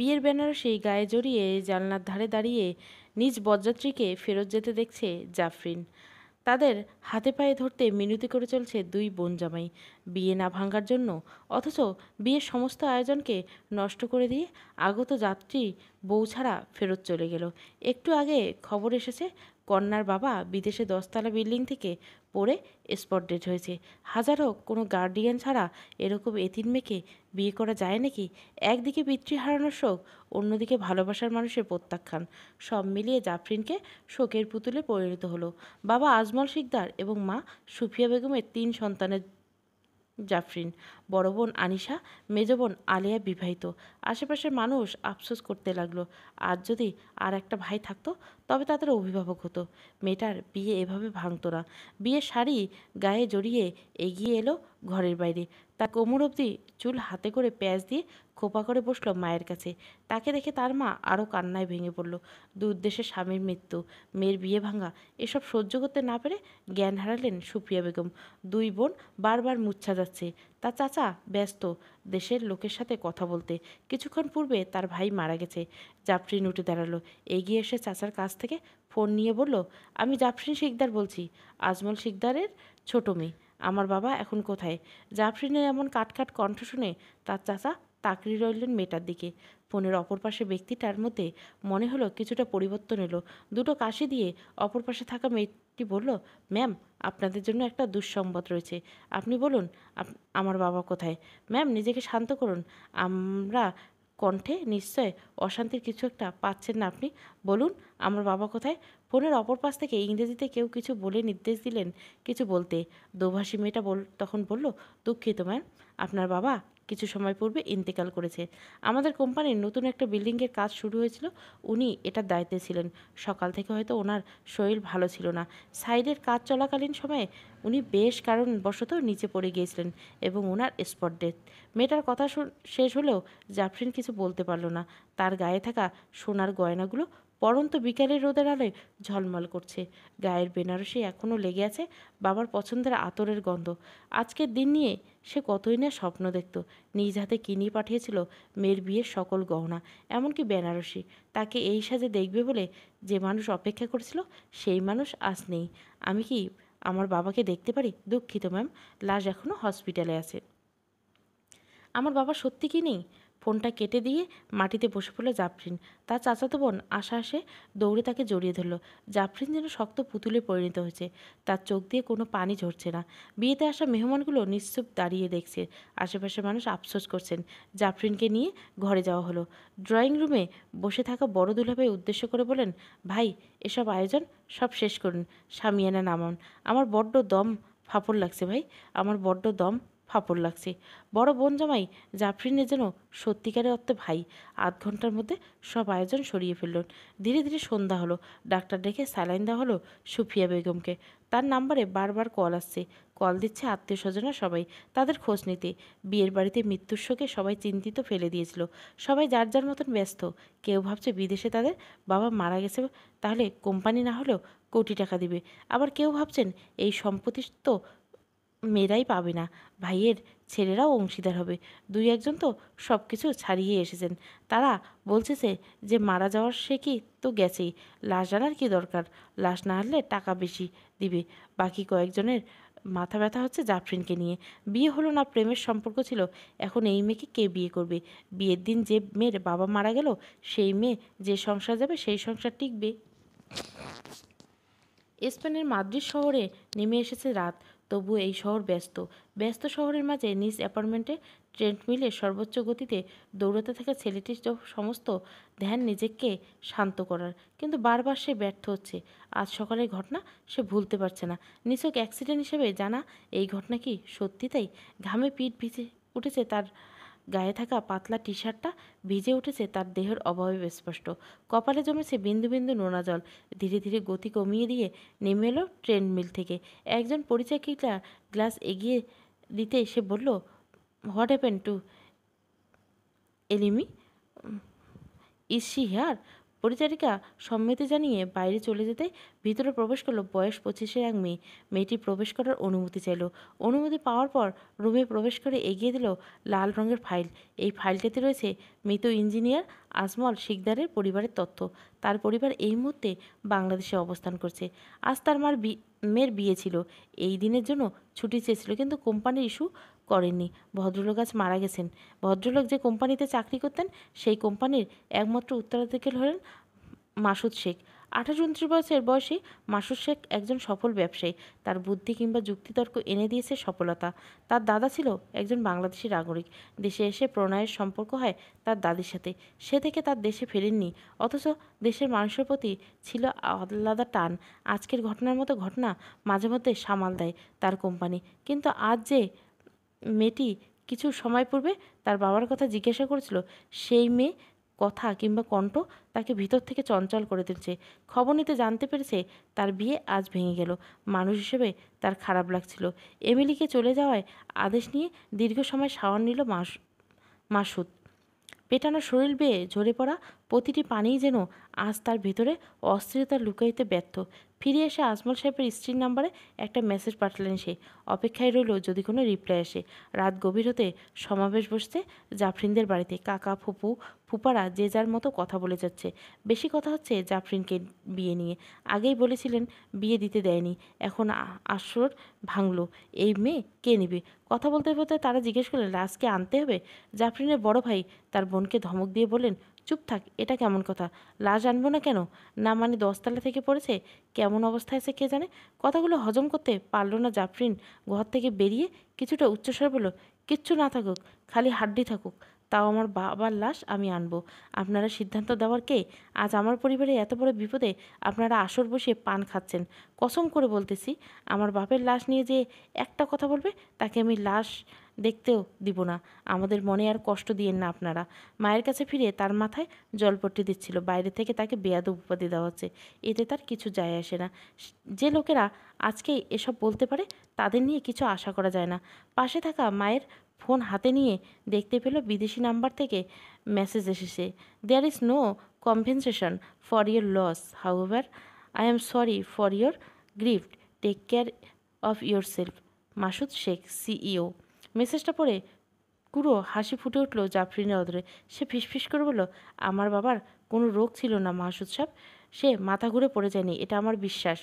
বিয়ের বেনারসি গায়ে জড়িয়ে জানলার ধারে দাঁড়িয়ে নিজ বরযাত্রীকে ফেরত যেতে দেখছে জাফরিন। তাদের হাতে পায়ে ধরতে মিনতি করে চলছে দুই বোন জামাই বিয়ে না ভাঙার জন্য, অথচ বিয়ের সমস্ত আয়োজনকে নষ্ট করে দিয়ে আগত যাত্রী বউ ছাড়া ফেরত চলে গেল। একটু আগে খবর এসেছে কন্যার বাবা বিদেশে 10তলা বিল্ডিং থেকে পড়ে স্পট ডেড হয়েছে। হাজার হোক কোনো গার্ডিয়ান ছাড়া এরকম এতিম মেয়েকে বিয়ে করা যায় নাকি? একদিকে পিতৃ হারানোর শোক, অন্যদিকে ভালোবাসার মানুষের প্রত্যাখ্যান, সব মিলিয়ে জাফরিনকে শোকের পুতুলে পরিণত হলো। বাবা আজমল শিকদার এবং মা সুফিয়া বেগমের 3 সন্তানের জাফরিন। বড় বোন আনিশা, মেজ বোন আলিয়া বিবাহিত। আশেপাশের মানুষ আফসোস করতে লাগলো, আজ যদি আর একটা ভাই থাকতো তবে তাদের অভিভাবক হতো। মেয়েটার বিয়ে এভাবে ভাঙতো না। বিয়ের শাড়ি গায়ে জড়িয়ে এগিয়ে এলো ঘরের বাইরে। তার কোমর অবধি চুল হাতে করে প্যাঁচ দিয়ে খোপা করে বসলো মায়ের কাছে। তাকে দেখে তার মা আরও কান্নায় ভেঙে পড়ল। দূর দেশে স্বামীর মৃত্যু, মেয়ের বিয়ে ভাঙা, এসব সহ্য করতে না পেরে জ্ঞান হারালেন সুফিয়া বেগম। দুই বোন বারবার মূর্ছা যাচ্ছে। তার চাচা ব্যস্ত দেশের লোকের সাথে কথা বলতে। কিছুক্ষণ পূর্বে তার ভাই মারা গেছে। জাফরিন উঠে দাঁড়ালো, এগিয়ে এসে চাচার কাছ থেকে ফোন নিয়ে বলল, আমি জাফরিন শিকদার বলছি, আজমল শিকদারের ছোট মেয়ে। আমার বাবা এখন কোথায়? জাফরিনের এমন কাটকাট কণ্ঠ শুনে তার চাচা তাকিয়ে রইলেন মেয়েটার দিকে। ফোনের অপর পাশে ব্যক্তিটার মধ্যে মনে হলো কিছুটা পরিবর্তন এলো। দুটো কাশি দিয়ে অপর পাশে থাকা মেয়েটি বলল, ম্যাম, আপনাদের জন্য একটা দুঃসংবাদ রয়েছে। আপনি বলুন, আমার বাবা কোথায়? ম্যাম, নিজেকে শান্ত করুন। আমরা কণ্ঠে নিশ্চয় অশান্তির কিছু একটা পাচ্ছেন না আপনি? বলুন, আমার বাবা কোথায়? ফোনের অপর পাশ থেকে ইংরেজিতে কেউ কিছু বলে নির্দেশ দিলেন কিছু বলতে। দোভাষী মেয়েটা তখন বলল, দুঃখিত ম্যাম, আপনার বাবা কিছু সময় পূর্বে ইন্তেকাল করেছে। আমাদের কোম্পানির নতুন একটা বিল্ডিংয়ের কাজ শুরু হয়েছিল, উনি এটার দায়িত্বে ছিলেন। সকাল থেকে হয়তো ওনার শরীর ভালো ছিল না। সাইডের কাজ চলাকালীন সময়ে উনি বেশ কারণবশত নিচে পড়ে গিয়েছিলেন এবং ওনার স্পট ডেথ। মেয়েটার কথা শেষ হলেও জাফরিন কিছু বলতে পারল না। তার গায়ে থাকা সোনার গয়নাগুলো পরন্ত বিকালের রোদের আলোয় ঝলমল করছে। গায়ের বেনারসি এখনও লেগে আছে বাবার পছন্দের আতরের গন্ধ। আজকের দিন নিয়ে সে কতই না স্বপ্ন দেখত। নিজ হাতে কিনিয়ে পাঠিয়েছিল মেয়ের বিয়ের সকল গহনা, এমনকি বেনারসি। তাকে এই সাজে দেখবে বলে যে মানুষ অপেক্ষা করেছিল সেই মানুষ আজ নেই। আমি কি আমার বাবাকে দেখতে পারি? দুঃখিত ম্যাম, লাশ এখনও হসপিটালে আছে। আমার বাবা সত্যি কি নেই? ফোনটা কেটে দিয়ে মাটিতে বসে পড়ল জাফরিন। তার চাচাতো বোন আশা আসে দৌড়ে তাকে জড়িয়ে ধরল। জাফরিন যেন শক্ত পুতুলে পরিণত হয়েছে। তার চোখ দিয়ে কোনো পানি ঝরছে না। বিয়েতে আসা মেহমানগুলো নিশ্চুপ দাঁড়িয়ে দেখছে। আশেপাশের মানুষ আফসোস করছেন। জাফরিনকে নিয়ে ঘরে যাওয়া হলো। ড্রয়িং রুমে বসে থাকা বড় দুলাভাই উদ্দেশ্য করে বলেন, ভাই, এসব আয়োজন সব শেষ করুন, শামিয়ানা নামান। আমার বড্ড দম ফাঁপড় লাগছে ভাই, আমার বড্ড দম ফাঁপড় লাগছে। বড় বোন জামাই জাফরিনের যেন সত্যিকারের অর্থে ভাই। আধ ঘন্টার মধ্যে সব আয়োজন সরিয়ে ফেললেন। ধীরে ধীরে সন্ধ্যা হলো। ডাক্তার ডেকে স্যালাইন দেওয়া হলো সুফিয়া বেগমকে। তার নাম্বারে বারবার কল আসছে। কল দিচ্ছে আত্মীয় স্বজনরা সবাই তাদের খোঁজ নিতে। বিয়ের বাড়িতে মৃত্যুর শোকে সবাই চিন্তিত ফেলে দিয়েছিল। সবাই যার যার মতন ব্যস্ত। কেউ ভাবছে বিদেশে তাদের বাবা মারা গেছে, তাহলে কোম্পানি না হলেও কোটি টাকা দিবে। আবার কেউ ভাবছেন এই সম্পত্তি তো মেয়েরাই পাবে না, ভাইয়ের ছেলেরাও অংশীদার হবে। দুই একজন তো সব কিছু ছাড়িয়ে এসেছেন। তারা বলছে যে মারা যাওয়ার সে কি তো গেছেই, লাশ আনার কী দরকার, লাশ না আনলে টাকা বেশি দিবে। বাকি কয়েকজনের মাথা ব্যথা হচ্ছে জাফরিনকে নিয়ে। বিয়ে হলো না, প্রেমের সম্পর্ক ছিল, এখন এই মেয়েকে কে বিয়ে করবে? বিয়ের দিন যে মেয়ের বাবা মারা গেল সেই মেয়ে যে সংসার যাবে সেই সংসার টিকবে? স্পেনের মাদ্রিদ শহরে নেমে এসেছে রাত। তবু এই শহর ব্যস্ত। ব্যস্ত শহরের মাঝে নিজ অ্যাপার্টমেন্টে ট্রেডমিলে সর্বোচ্চ গতিতে দৌড়াতে থাকা ছেলেটির সমস্ত ধ্যান নিজেকে শান্ত করার, কিন্তু বারবার সে ব্যর্থ হচ্ছে। আজ সকালের ঘটনা সে ভুলতে পারছে না। নিছক অ্যাক্সিডেন্ট হিসেবে জানা এই ঘটনা কি সত্যি তাই? ঘামে পিঠ ভিজে উঠেছে তার, গায়ে থাকা পাতলা টি শার্টটা ভিজে উঠেছে তার দেহের অবয়ব স্পষ্ট। কপালে জমেছে বিন্দু বিন্দু নোনা জল। ধীরে ধীরে গতি কমিয়ে দিয়ে নেমে এলো ট্রেডমিল থেকে। একজন পরিচারিকা গ্লাস এগিয়ে দিতে সে বলল, হোয়াট হ্যাপেন টু এলিমি? Is she here? পরিচারিকা সম্মতি জানিয়ে বাইরে চলে যেতে ভিতরে প্রবেশ করলো বয়স 25-এর এক মেয়ে। মেয়েটি প্রবেশ করার অনুমতি চাইল। অনুমতি পাওয়ার পর রুমে প্রবেশ করে এগিয়ে দিল লাল রঙের ফাইল। এই ফাইলটাতে রয়েছে মৃত ইঞ্জিনিয়ার আজমল শিকদারের পরিবারের তথ্য। তার পরিবার এই মুহূর্তে বাংলাদেশে অবস্থান করছে। আজ তার মেয়ের বিয়ে ছিল। এই দিনের জন্য ছুটি চেয়েছিল, কিন্তু কোম্পানির ইস্যু করেননি। ভদ্রলোক আজ মারা গেছেন। ভদ্রলোক যে কোম্পানিতে চাকরি করতেন সেই কোম্পানির একমাত্র উত্তরাধিকারী হলেন মাসুদ শেখ। 28-29 বছরের বয়সী মাসুদ শেখ একজন সফল ব্যবসায়ী। তার বুদ্ধি কিংবা যুক্তিতর্ক এনে দিয়েছে সফলতা। তার দাদা ছিল একজন বাংলাদেশি নাগরিক। দেশে এসে প্রণয়ের সম্পর্ক হয় তার দাদির সাথে। সে থেকে তার দেশে ফেরেননি, অথচ দেশের মানুষের প্রতি ছিল আলাদা টান। আজকের ঘটনার মতো ঘটনা মাঝে মধ্যে সামাল দেয় তার কোম্পানি। কিন্তু আজ যে মেয়েটি কিছু সময় পূর্বে তার বাবার কথা জিজ্ঞাসা করেছিল, সেই মেয়ে কথা কিংবা কণ্ঠ তাকে ভিতর থেকে চঞ্চল করে তুলছে। খবর নিতে জানতে পেরেছে তার বিয়ে আজ ভেঙে গেল। মানুষ হিসেবে তার খারাপ লাগছিল। এমিলিকে চলে যাওয়ায় আদেশ নিয়ে দীর্ঘ সময় শাওয়ার নিল মাসুদ। পেটানো শরীর বেয়ে ঝরে পড়া প্রতিটি পানিই যেন আজ তার ভেতরে অস্থিরতা লুকাইতে ব্যর্থ। ফিরে এসে আজমল সাহেবের স্ত্রীর নাম্বারে একটা মেসেজ পাঠালেন সে। অপেক্ষায় রইল যদি কোনো রিপ্লাই আসে। রাত গভীর হতে সমাবেশ বসছে জাফরিনদের বাড়িতে। কাকা, ফুপু, ফুপারা যে যার মতো কথা বলে যাচ্ছে। বেশি কথা হচ্ছে জাফরিনকে বিয়ে নিয়ে। আগেই বলেছিলেন বিয়ে দিতে দেয়নি, এখন আসর ভাঙলো। এই মেয়ে কে নেবে? কথা বলতে বলতে তারা জিজ্ঞেস করলেন, রাজকে আনতে হবে? জাফরিনের বড় ভাই তার বোনকে ধমক দিয়ে বললেন, চুপ থাক, এটা কেমন কথা? লাশ আনবো না কেন? না মানে 10তলা থেকে পড়েছে, কেমন অবস্থায় আছে কে জানে। কথাগুলো হজম করতে পারল না জাফরিন। ঘর থেকে বেরিয়ে কিছুটা উচ্চস্বর বলল, কিচ্ছু না থাকুক, খালি হাড্ডি থাকুক, তাও আমার বাবার লাশ আমি আনবো। আপনারা সিদ্ধান্ত দেওয়ার কে? আজ আমার পরিবারে এত বড় বিপদে আপনারা আসর বসে পান খাচ্ছেন। কসম করে বলতেছি, আমার বাপের লাশ নিয়ে যে একটা কথা বলবে তাকে আমি লাশ দেখতেও দিব না। আমাদের মনে আর কষ্ট দিয়েন না আপনারা। মায়ের কাছে ফিরে তার মাথায় জলপট্টি দিচ্ছিল। বাইরে থেকে তাকে বেয়াদব উপাধি দেওয়া হচ্ছে, এতে তার কিছু যায় আসে না। যে লোকেরা আজকে এসব বলতে পারে তাদের নিয়ে কিছু আশা করা যায় না। পাশে থাকা মায়ের ফোন হাতে নিয়ে দেখতে পেল বিদেশি নাম্বার থেকে মেসেজ এসেছে। There is no compensation for your loss, however I am sorry for your grief, take care of yourself, Masud Sheikh, CEO. মেসেজটা পড়ে পুরো হাসি ফুটে উঠল জাফরিনের অদরে। সে ফিসফিস করে বলল, আমার বাবার কোনো রোগ ছিল না মাসুদ সাহেব, সে মাথা ঘুরে পড়ে যায়নি, এটা আমার বিশ্বাস।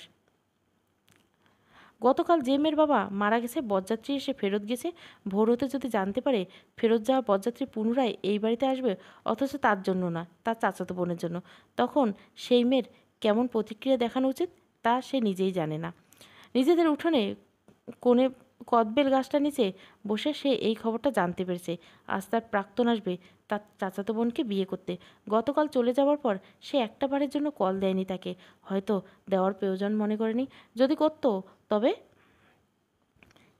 গতকাল যে মেয়ের বাবা মারা গেছে, বরযাত্রী এসে ফেরত গেছে, ভোর হতে যদি জানতে পারে ফেরত যাওয়া বরযাত্রী পুনরায় এই বাড়িতে আসবে, অথচ তার জন্য না, তার চাচাতো বোনের জন্য, তখন সেই মেয়ের কেমন প্রতিক্রিয়া দেখানো উচিত তা সে নিজেই জানে না। নিজেদের উঠোনে কোণে কদবেল গাছটা নিচে বসে সে এই খবরটা জানতে পেরেছে। আজ তার প্রাক্তন আসবে তার চাচাতো বোনকে বিয়ে করতে। গতকাল চলে যাওয়ার পর সে একটা বারের জন্য কল দেয়নি তাকে, হয়তো দেওয়ার প্রয়োজন মনে করেনি। যদি করতো তবে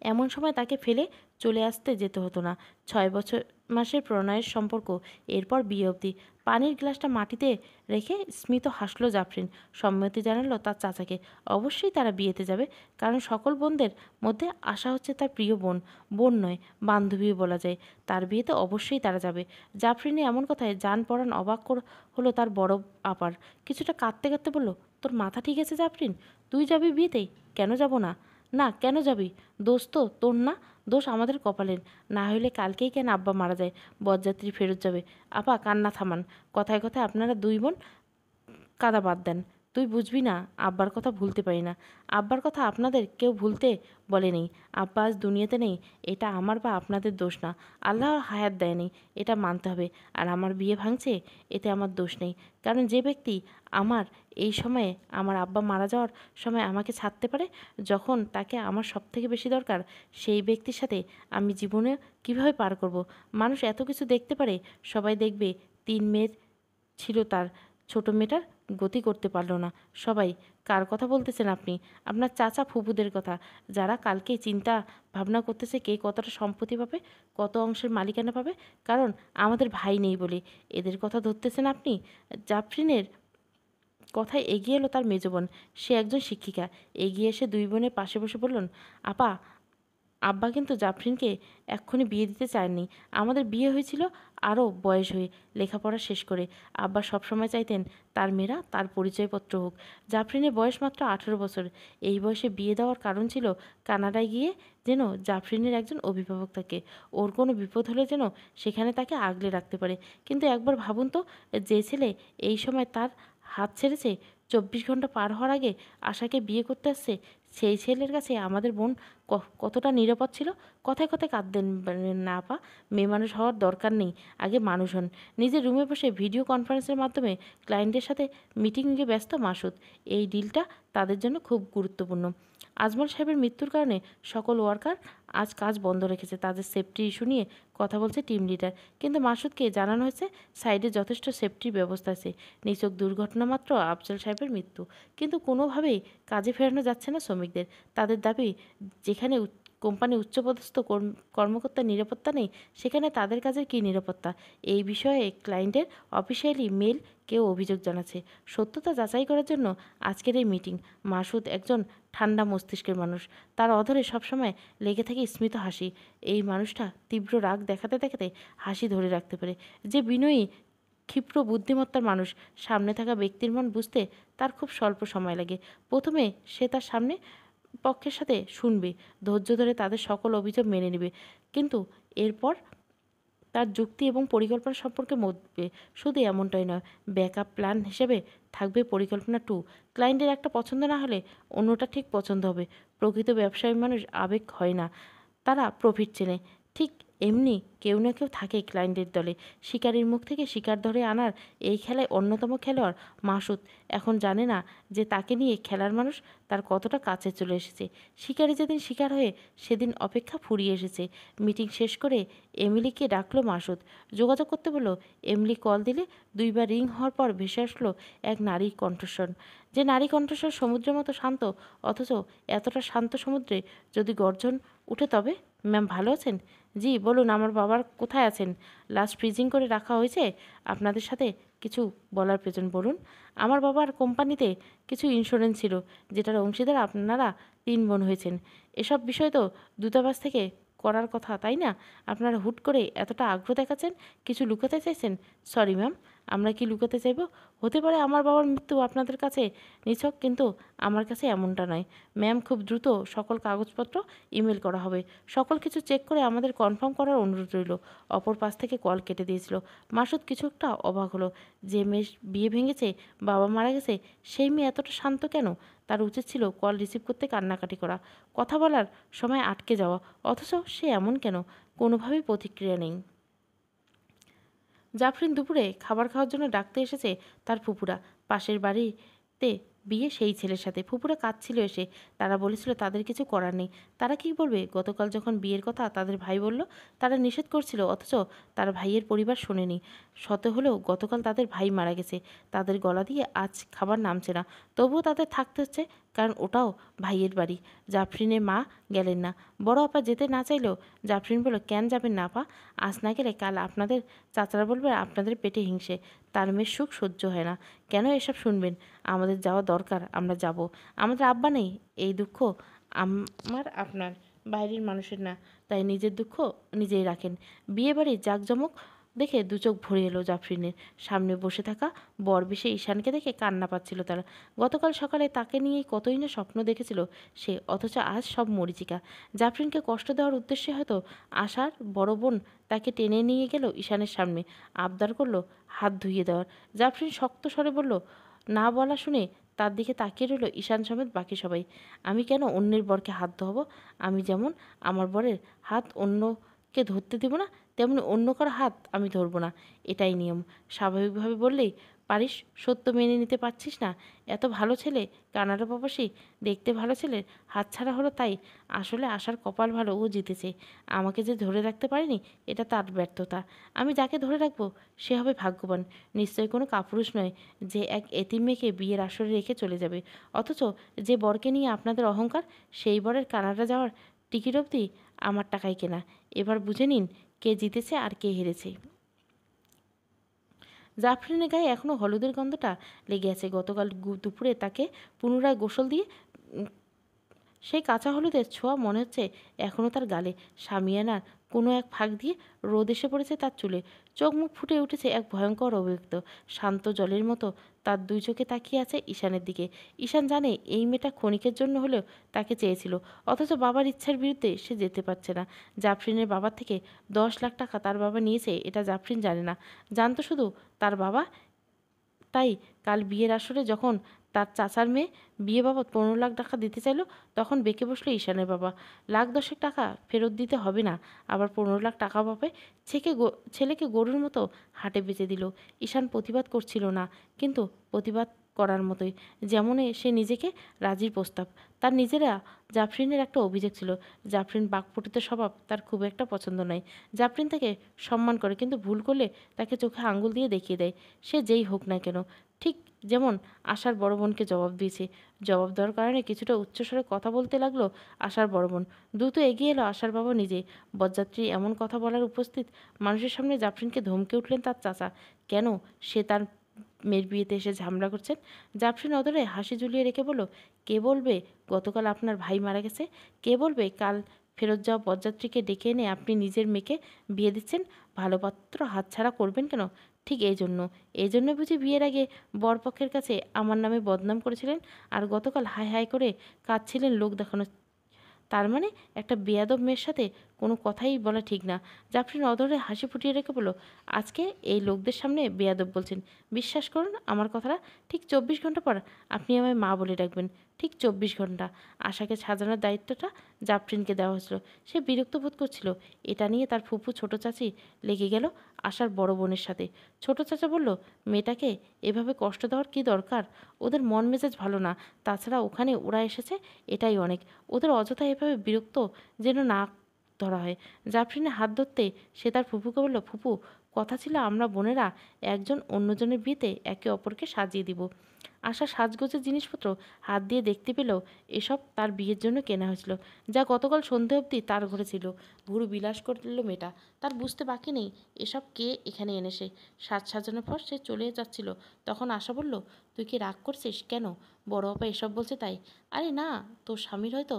এমন সময় তাকে ফেলে চলে আসতে যেতে হতো না। 6 মাসের প্রণয়ের সম্পর্ক, এরপর বিয়ে অবধি। পানির গ্লাসটা মাটিতে রেখে স্মিত হাসল জাফরিন। সম্মতি জানালো তার চাচাকে। অবশ্যই তারা বিয়েতে যাবে, কারণ সকল বোনদের মধ্যে আশা হচ্ছে তার প্রিয় বোন, বোন নয় বান্ধবীও বলা যায়, তার বিয়েতে অবশ্যই তারা যাবে। জাফরিনের এমন কথায় জান পরাণ অবাক হলো তার বড় আপার। কিছুটা কাঁদতে কাঁদতে বলল, তোর মাথা ঠিক আছে জাফরিন? তুই যাবি বিয়েতেই? কেন যাব না? না, কেন যাবি? দোষ তো তোর না, দোষ আমাদের কপালের। না হলে কালকেই কেন আব্বা মারা যায়, বরযাত্রী ফেরত যাবে। আপা কান্না থামান। কথায় কথায় আপনারা দুই বোন কাঁদা বাদ দেন। তুই বুঝবি না, আব্বার কথা ভুলতে পারি না। আব্বার কথা আপনাদের কেউ ভুলতে বলে নেই। আব্বা আজ দুনিয়াতে নেই, এটা আমার বা আপনাদের দোষ না। আল্লাহর হায়াত দেয়নি, এটা মানতে হবে। আর আমার বিয়ে ভাঙছে, এতে আমার দোষ নেই। কারণ যে ব্যক্তি আমার এই সময়ে, আমার আব্বা মারা যাওয়ার সময় আমাকে ছাড়তে পারে, যখন তাকে আমার সবথেকে বেশি দরকার, সেই ব্যক্তির সাথে আমি জীবনে কিভাবে পার করব? মানুষ এত কিছু দেখতে পারে, সবাই দেখবে 3 মেয়ের ছিল তার, ছোট মেয়েটার গতি করতে পারল না। সবাই কার কথা বলতেছেন আপনি? আপনার চাচা ফুপুদের কথা, যারা কালকে চিন্তা ভাবনা করতেছে কে কতটা সম্পত্তি পাবে, কত অংশের মালিকানা পাবে, কারণ আমাদের ভাই নেই বলে। এদের কথা ধরতেছেন আপনি? জাফরিনের কথায় এগিয়ে এলো তার মেজ বোন। সে একজন শিক্ষিকা। এগিয়ে এসে দুই বোনের পাশে বসে বললেন, আপা, আব্বা কিন্তু জাফরিনকে এক্ষুনি বিয়ে দিতে চাননি। আমাদের বিয়ে হয়েছিল আরও বয়স হয়ে, লেখাপড়া শেষ করে। আব্বা সবসময় চাইতেন তার মেয়েরা তার পরিচয়পত্র হোক। জাফরিনের বয়স মাত্র 18 বছর। এই বয়সে বিয়ে দেওয়ার কারণ ছিল কানাডায় গিয়ে যেন জাফরিনের একজন অভিভাবক থাকে, ওর কোনো বিপদ হলে যেন সেখানে তাকে আগলে রাখতে পারে। কিন্তু একবার ভাবুন তো, যে ছেলে এই সময় তার হাত ছেড়েছে, 24 ঘন্টা পার হওয়ার আগে আশাকে বিয়ে করতে আসছে, সেই ছেলের কাছে আমাদের বোন কতটা নিরাপদ ছিল। কথায় কথায় কাঁদতেন না আপা, মেয়ে মানুষ হওয়ার দরকার নেই, আগে মানুষ হন। নিজের রুমে বসে ভিডিও কনফারেন্সের মাধ্যমে ক্লায়েন্টের সাথে মিটিংয়ে ব্যস্ত মাসুদ। এই ডিলটা তাদের জন্য খুব গুরুত্বপূর্ণ। আজমল সাহেবের মৃত্যুর কারণে সকল ওয়ার্কার আজ কাজ বন্ধ রেখেছে। তাদের সেফটি ইস্যু নিয়ে কথা বলছে টিম লিডার। কিন্তু মাসুদকে জানানো হয়েছে সাইডে যথেষ্ট সেফটির ব্যবস্থা আছে। নিছক দুর্ঘটনা মাত্র আফজল সাহেবের মৃত্যু, কিন্তু কোনোভাবেই কাজে ফেরানো যাচ্ছে না শ্রমিকদের। তাদের দাবি, যেখানে কোম্পানি উচ্চপদস্থ কর্মকর্তার নিরাপত্তা নেই, সেখানে তাদের কাজের কী নিরাপত্তা? এই বিষয়ে ক্লায়েন্টের অফিসিয়ালি মেল কেউ অভিযোগ জানাচ্ছে। সত্যতা যাচাই করার জন্য আজকের এই মিটিং। মাসুদ একজন ঠান্ডা মস্তিষ্কের মানুষ। তার অধরে সবসময় লেগে থাকে স্মিত হাসি। এই মানুষটা তীব্র রাগ দেখাতে দেখাতে হাসি ধরে রাখতে পারে। যে বিনয়ী ক্ষিপ্র বুদ্ধিমত্তার মানুষ, সামনে থাকা ব্যক্তির মন বুঝতে তার খুব স্বল্প সময় লাগে। প্রথমে সে তার সামনে পক্ষের সাথে শুনবে, ধৈর্য ধরে তাদের সকল অভিযোগ মেনে নেবে, কিন্তু এরপর তার যুক্তি এবং পরিকল্পনা সম্পর্কে মতবে। শুধু এমনটাই নয়, ব্যাকআপ প্ল্যান হিসেবে থাকবে পরিকল্পনা 2। ক্লায়েন্টের একটা পছন্দ না হলে অন্যটা ঠিক পছন্দ হবে। প্রকৃত ব্যবসায়ী মানুষ আবেগ হয় না, তারা প্রফিট চেনে। ঠিক এমনি কেউ না কেউ থাকে ক্লায়েন্টের দলে। শিকারির মুখ থেকে শিকার ধরে আনার এই খেলায় অন্যতম খেলোয়াড় মাসুদ এখন জানে না যে তাকে নিয়ে খেলার মানুষ তার কতটা কাছে চলে এসেছে। শিকারি যেদিন শিকার হয়ে সেদিন অপেক্ষা ফুরিয়ে এসেছে। মিটিং শেষ করে এমিলিকে ডাকলো মাসুদ, যোগাযোগ করতে বলল। এমিলি কল দিলে 2বার রিং হওয়ার পর ভেসে আসলো এক নারী কণ্ঠস্বর। যে নারী কণ্ঠস্বর সমুদ্রের মতো শান্ত, অথচ এতটা শান্ত সমুদ্রে যদি গর্জন উঠে তবে। ম্যাম ভালো আছেন? জি বলুন, আমার বাবার কোথায় আছেন? লাস্ট ফ্রিজিং করে রাখা হয়েছে। আপনাদের সাথে কিছু বলার প্রয়োজন। বলুন। আমার বাবার কোম্পানিতে কিছু ইন্স্যুরেন্স ছিল, যেটার অংশীদার আপনারা 3 বোন হয়েছেন। এসব বিষয় তো দূতাবাস থেকে করার কথা, তাই না? আপনারা হুট করে এতটা আগ্রহ দেখাচ্ছেন, কিছু লুকাতে চাইছেন? সরি ম্যাম, আমরা কি লুকাতে চাইব? হতে পারে আমার বাবার মৃত্যু আপনাদের কাছে নিছক, কিন্তু আমার কাছে এমনটা নয়। ম্যাম, খুব দ্রুত সকল কাগজপত্র ইমেল করা হবে। সকল কিছু চেক করে আমাদের কনফার্ম করার অনুরোধ রইল। অপর পাশ থেকে কল কেটে দিয়েছিল। মাসুদ কিছু একটা অবাক হলো। যে মেয়ে বিয়ে ভেঙেছে, বাবা মারা গেছে, সেই মেয়ে এতটা শান্ত কেন? তার উচিত ছিল কল রিসিভ করতে কান্নাকাটি করা, কথা বলার সময় আটকে যাওয়া, অথচ সে এমন কেন? কোনোভাবেই প্রতিক্রিয়া নেই। জাফরিন দুপুরে খাবার খাওয়ার জন্য ডাকতে এসেছে তার ফুপুরা। পাশের বাড়িতে বিয়ে সেই ছেলের সাথে। ফুপুরা কাঁদছিল এসে। তারা বলেছিল তাদের কিছু করার নেই। তারা কী বলবে? গতকাল যখন বিয়ের কথা তাদের ভাই বলল, তারা নিষেধ করছিল, অথচ তার ভাইয়ের পরিবার শোনেনি। শত হলেও গতকাল তাদের ভাই মারা গেছে। তাদের গলা দিয়ে আজ খাবার নামছে না, তবুও তাদের থাকতে হচ্ছে, কারণ ওটাও ভাইয়ের বাড়ি। জাফরিনের মা গেলেন না। বড় আপা যেতে না চাইলেও জাফরিন বলল, কেন যাবেন না আপা? আজ না গেলে কাল আপনাদের চাচারা বলবে আপনাদের পেটে হিংসে, তার মেয়ের সুখ সহ্য হয় না। কেন এসব শুনবেন? আমাদের যাওয়া দরকার, আমরা যাব। আমাদের আব্বা নেই, এই দুঃখ আমার আপনার, বাইরের মানুষের না। তাই নিজের দুঃখ নিজেই রাখেন। বিয়েবাড়ির জাঁকজমক দেখে দু চোখ ভরে এলো জাফরিনের। সামনে বসে থাকা বর বেশে ঈশানকে দেখে কান্না পাচ্ছিল তারা। গতকাল সকালে তাকে নিয়েই কতই না স্বপ্ন দেখেছিল সে, অথচ আজ সব মরীচিকা। জাফরিনকে কষ্ট দেওয়ার উদ্দেশ্যে হয়তো আশার বড় বোন তাকে টেনে নিয়ে গেল ঈশানের সামনে, আবদার করলো হাত ধুইয়ে দেওয়ার। জাফরিন শক্ত স্বরে বলল না। বলা শুনে তার দিকে তাকিয়ে রইল ঈশান সমেত বাকি সবাই। আমি কেন অন্যের বরকে হাত ধোয়াবো? আমি যেমন আমার বরের হাত অন্যকে ধরতে দেব না, তেমনি অন্য কারো হাত আমি ধরবো না, এটাই নিয়ম। স্বাভাবিকভাবে বললেই পারিস, সত্য মেনে নিতে পারছিস না? এত ভালো ছেলে, কানাডা প্রবাসী, দেখতে ভালো ছেলের হাতছাড়া হলো, তাই আসলে আশার কপাল ভালো, ও জিতেছে। আমাকে যে ধরে রাখতে পারেনি, এটা তার ব্যর্থতা। আমি যাকে ধরে রাখবো সে হবে ভাগ্যবান। নিশ্চয়ই কোনো কাপুরুষ নয় যে এক এতিম মেয়েকে বিয়ের আসরে রেখে চলে যাবে। অথচ যে বরকে নিয়ে আপনাদের অহংকার, সেই বরের কানাডা যাওয়ার টিকিট অবধি আমার টাকায় কেনা। এবার বুঝে নিন কে জিতেছে আর কে হেরেছে। জাফরিনের গায়ে এখনও হলুদের গন্ধটা লেগে আছে। গতকাল দুপুরে তাকে পুনরায় গোসল দিয়ে সেই কাঁচা হলুদের ছোঁয়া মনে হচ্ছে এখনও তার গালে। শামিয়ানার কোনো এক ফাঁক দিয়ে রোদ এসে পড়েছে তার চুলে। চোখ মুখ ফুটে উঠেছে এক ভয়ঙ্কর অভিব্যক্ত। শান্ত জলের মতো তার দুই চোখে তাকিয়ে আছে ঈশানের দিকে। ঈশান জানে এই মেয়েটা ক্ষণিকের জন্য হলেও তাকে চেয়েছিল, অথচ বাবার ইচ্ছার বিরুদ্ধে সে যেতে পারছে না। জাফরিনের বাবার থেকে 10 লাখ টাকা তার বাবা নিয়েছে এটা জাফরিন জানে না, জানতো শুধু তার বাবা। তাই কাল বিয়ের আসরে যখন তার চাচার মেয়ে বিয়ে বাবদ 15 লাখ টাকা দিতে চাইল, তখন বেঁকে বসলো ঈশানের বাবা। লাখ দশেক টাকা ফেরত দিতে হবে না, আবার 15 লাখ টাকা পাবে। ছেলেকে গরুর মতো হাটে বেচে দিল। ঈশান প্রতিবাদ করছিল না, কিন্তু প্রতিবাদ করার মতোই, যেমনে সে নিজেকে রাজির প্রস্তাব। তার নিজেরা জাফরিনের একটা অভিযোগ ছিল, জাফরিন বাকপটুত স্বভাব তার খুব একটা পছন্দ নয়। জাফরিন তাকে সম্মান করে, কিন্তু ভুল করলে তাকে চোখে আঙুল দিয়ে দেখিয়ে দেয়, সে যেই হোক না কেন। ঠিক যেমন আশার বড় বোনকে জবাব দিয়েছে। জবাব দেওয়ার কারণে কিছুটা উচ্চস্বরে কথা বলতে লাগলো আশার বড় বোন। দ্রুত এগিয়ে এলো আশার বাবা নিজে। বরযাত্রী এমন কথা বলার উপস্থিত মানুষের সামনে জাফরিনকে ধমকে উঠলেন তার চাচা। কেন সে তার মেয়ের বিয়েতে এসে ঝামেলা করছেন? জাফরিন অদরে হাসি ঝুলিয়ে রেখে বলল, কে বলবে গতকাল আপনার ভাই মারা গেছে? কে বলবে কাল ফেরত যাওয়া বরযাত্রীকে ডেকে এনে আপনি নিজের মেয়েকে বিয়ে দিচ্ছেন? ভালো পাত্র হাতছাড়া করবেন কেন? ঠিক এই জন্য বুঝি বিয়ের আগে বরপক্ষের কাছে আমার নামে বদনাম করেছিলেন, আর গতকাল হাই হাই করে কাঁদছিলেন লোক দেখানো? তার মানে একটা বেয়াদব মেয়ের সাথে কোনো কথাই বলা ঠিক না। জাফরিন অধরে হাসি ফুটিয়ে রেখে বলল, আজকে এই লোকদের সামনে বেয়াদব বলছেন? বিশ্বাস করুন আমার কথাটা, ঠিক 24 ঘন্টা পর আপনি আমায় মা বলে ডাকবেন। ঠিক 24 ঘন্টা। আশাকে সাজানোর দায়িত্বটা জাফরিনকে দেওয়া হয়েছিল। সে বিরক্ত বোধ করছিল। এটা নিয়ে তার ফুপু ছোট চাচি লেগে গেল আশার বড় বোনের সাথে। ছোট চাচা বলল, মেয়েটাকে এভাবে কষ্ট দেওয়ার কী দরকার? ওদের মন মেজাজ ভালো না, তাছাড়া ওখানে ওরা এসেছে এটাই অনেক। ওদের অযথা এভাবে বিরক্ত যেন না ধরা হয়। জাফরিনের হাত ধরতে সে তার ফুপুকে বলল, ফুপু, কথা ছিল আমরা বোনেরা একজন অন্যজনের বিয়েতে একে অপরকে সাজিয়ে দিব। আশা সাজগোজের জিনিসপত্র হাত দিয়ে দেখতে পেলেও এসব তার বিয়ের জন্য কেনা হয়েছিল, যা গতকাল সন্ধে অবধি তার ঘরে ছিল। ভুরু বিলাস করল মেয়েটা, তার বুঝতে বাকি নেই এসব কে এখানে এনেছে। সাজ সাজানোর পর সে চলে যাচ্ছিল, তখন আশা বলল, তুই কি রাগ করছিস কেন? বড় আপা এসব বলছে তাই? আরে না, তোর স্বামীর হয়তো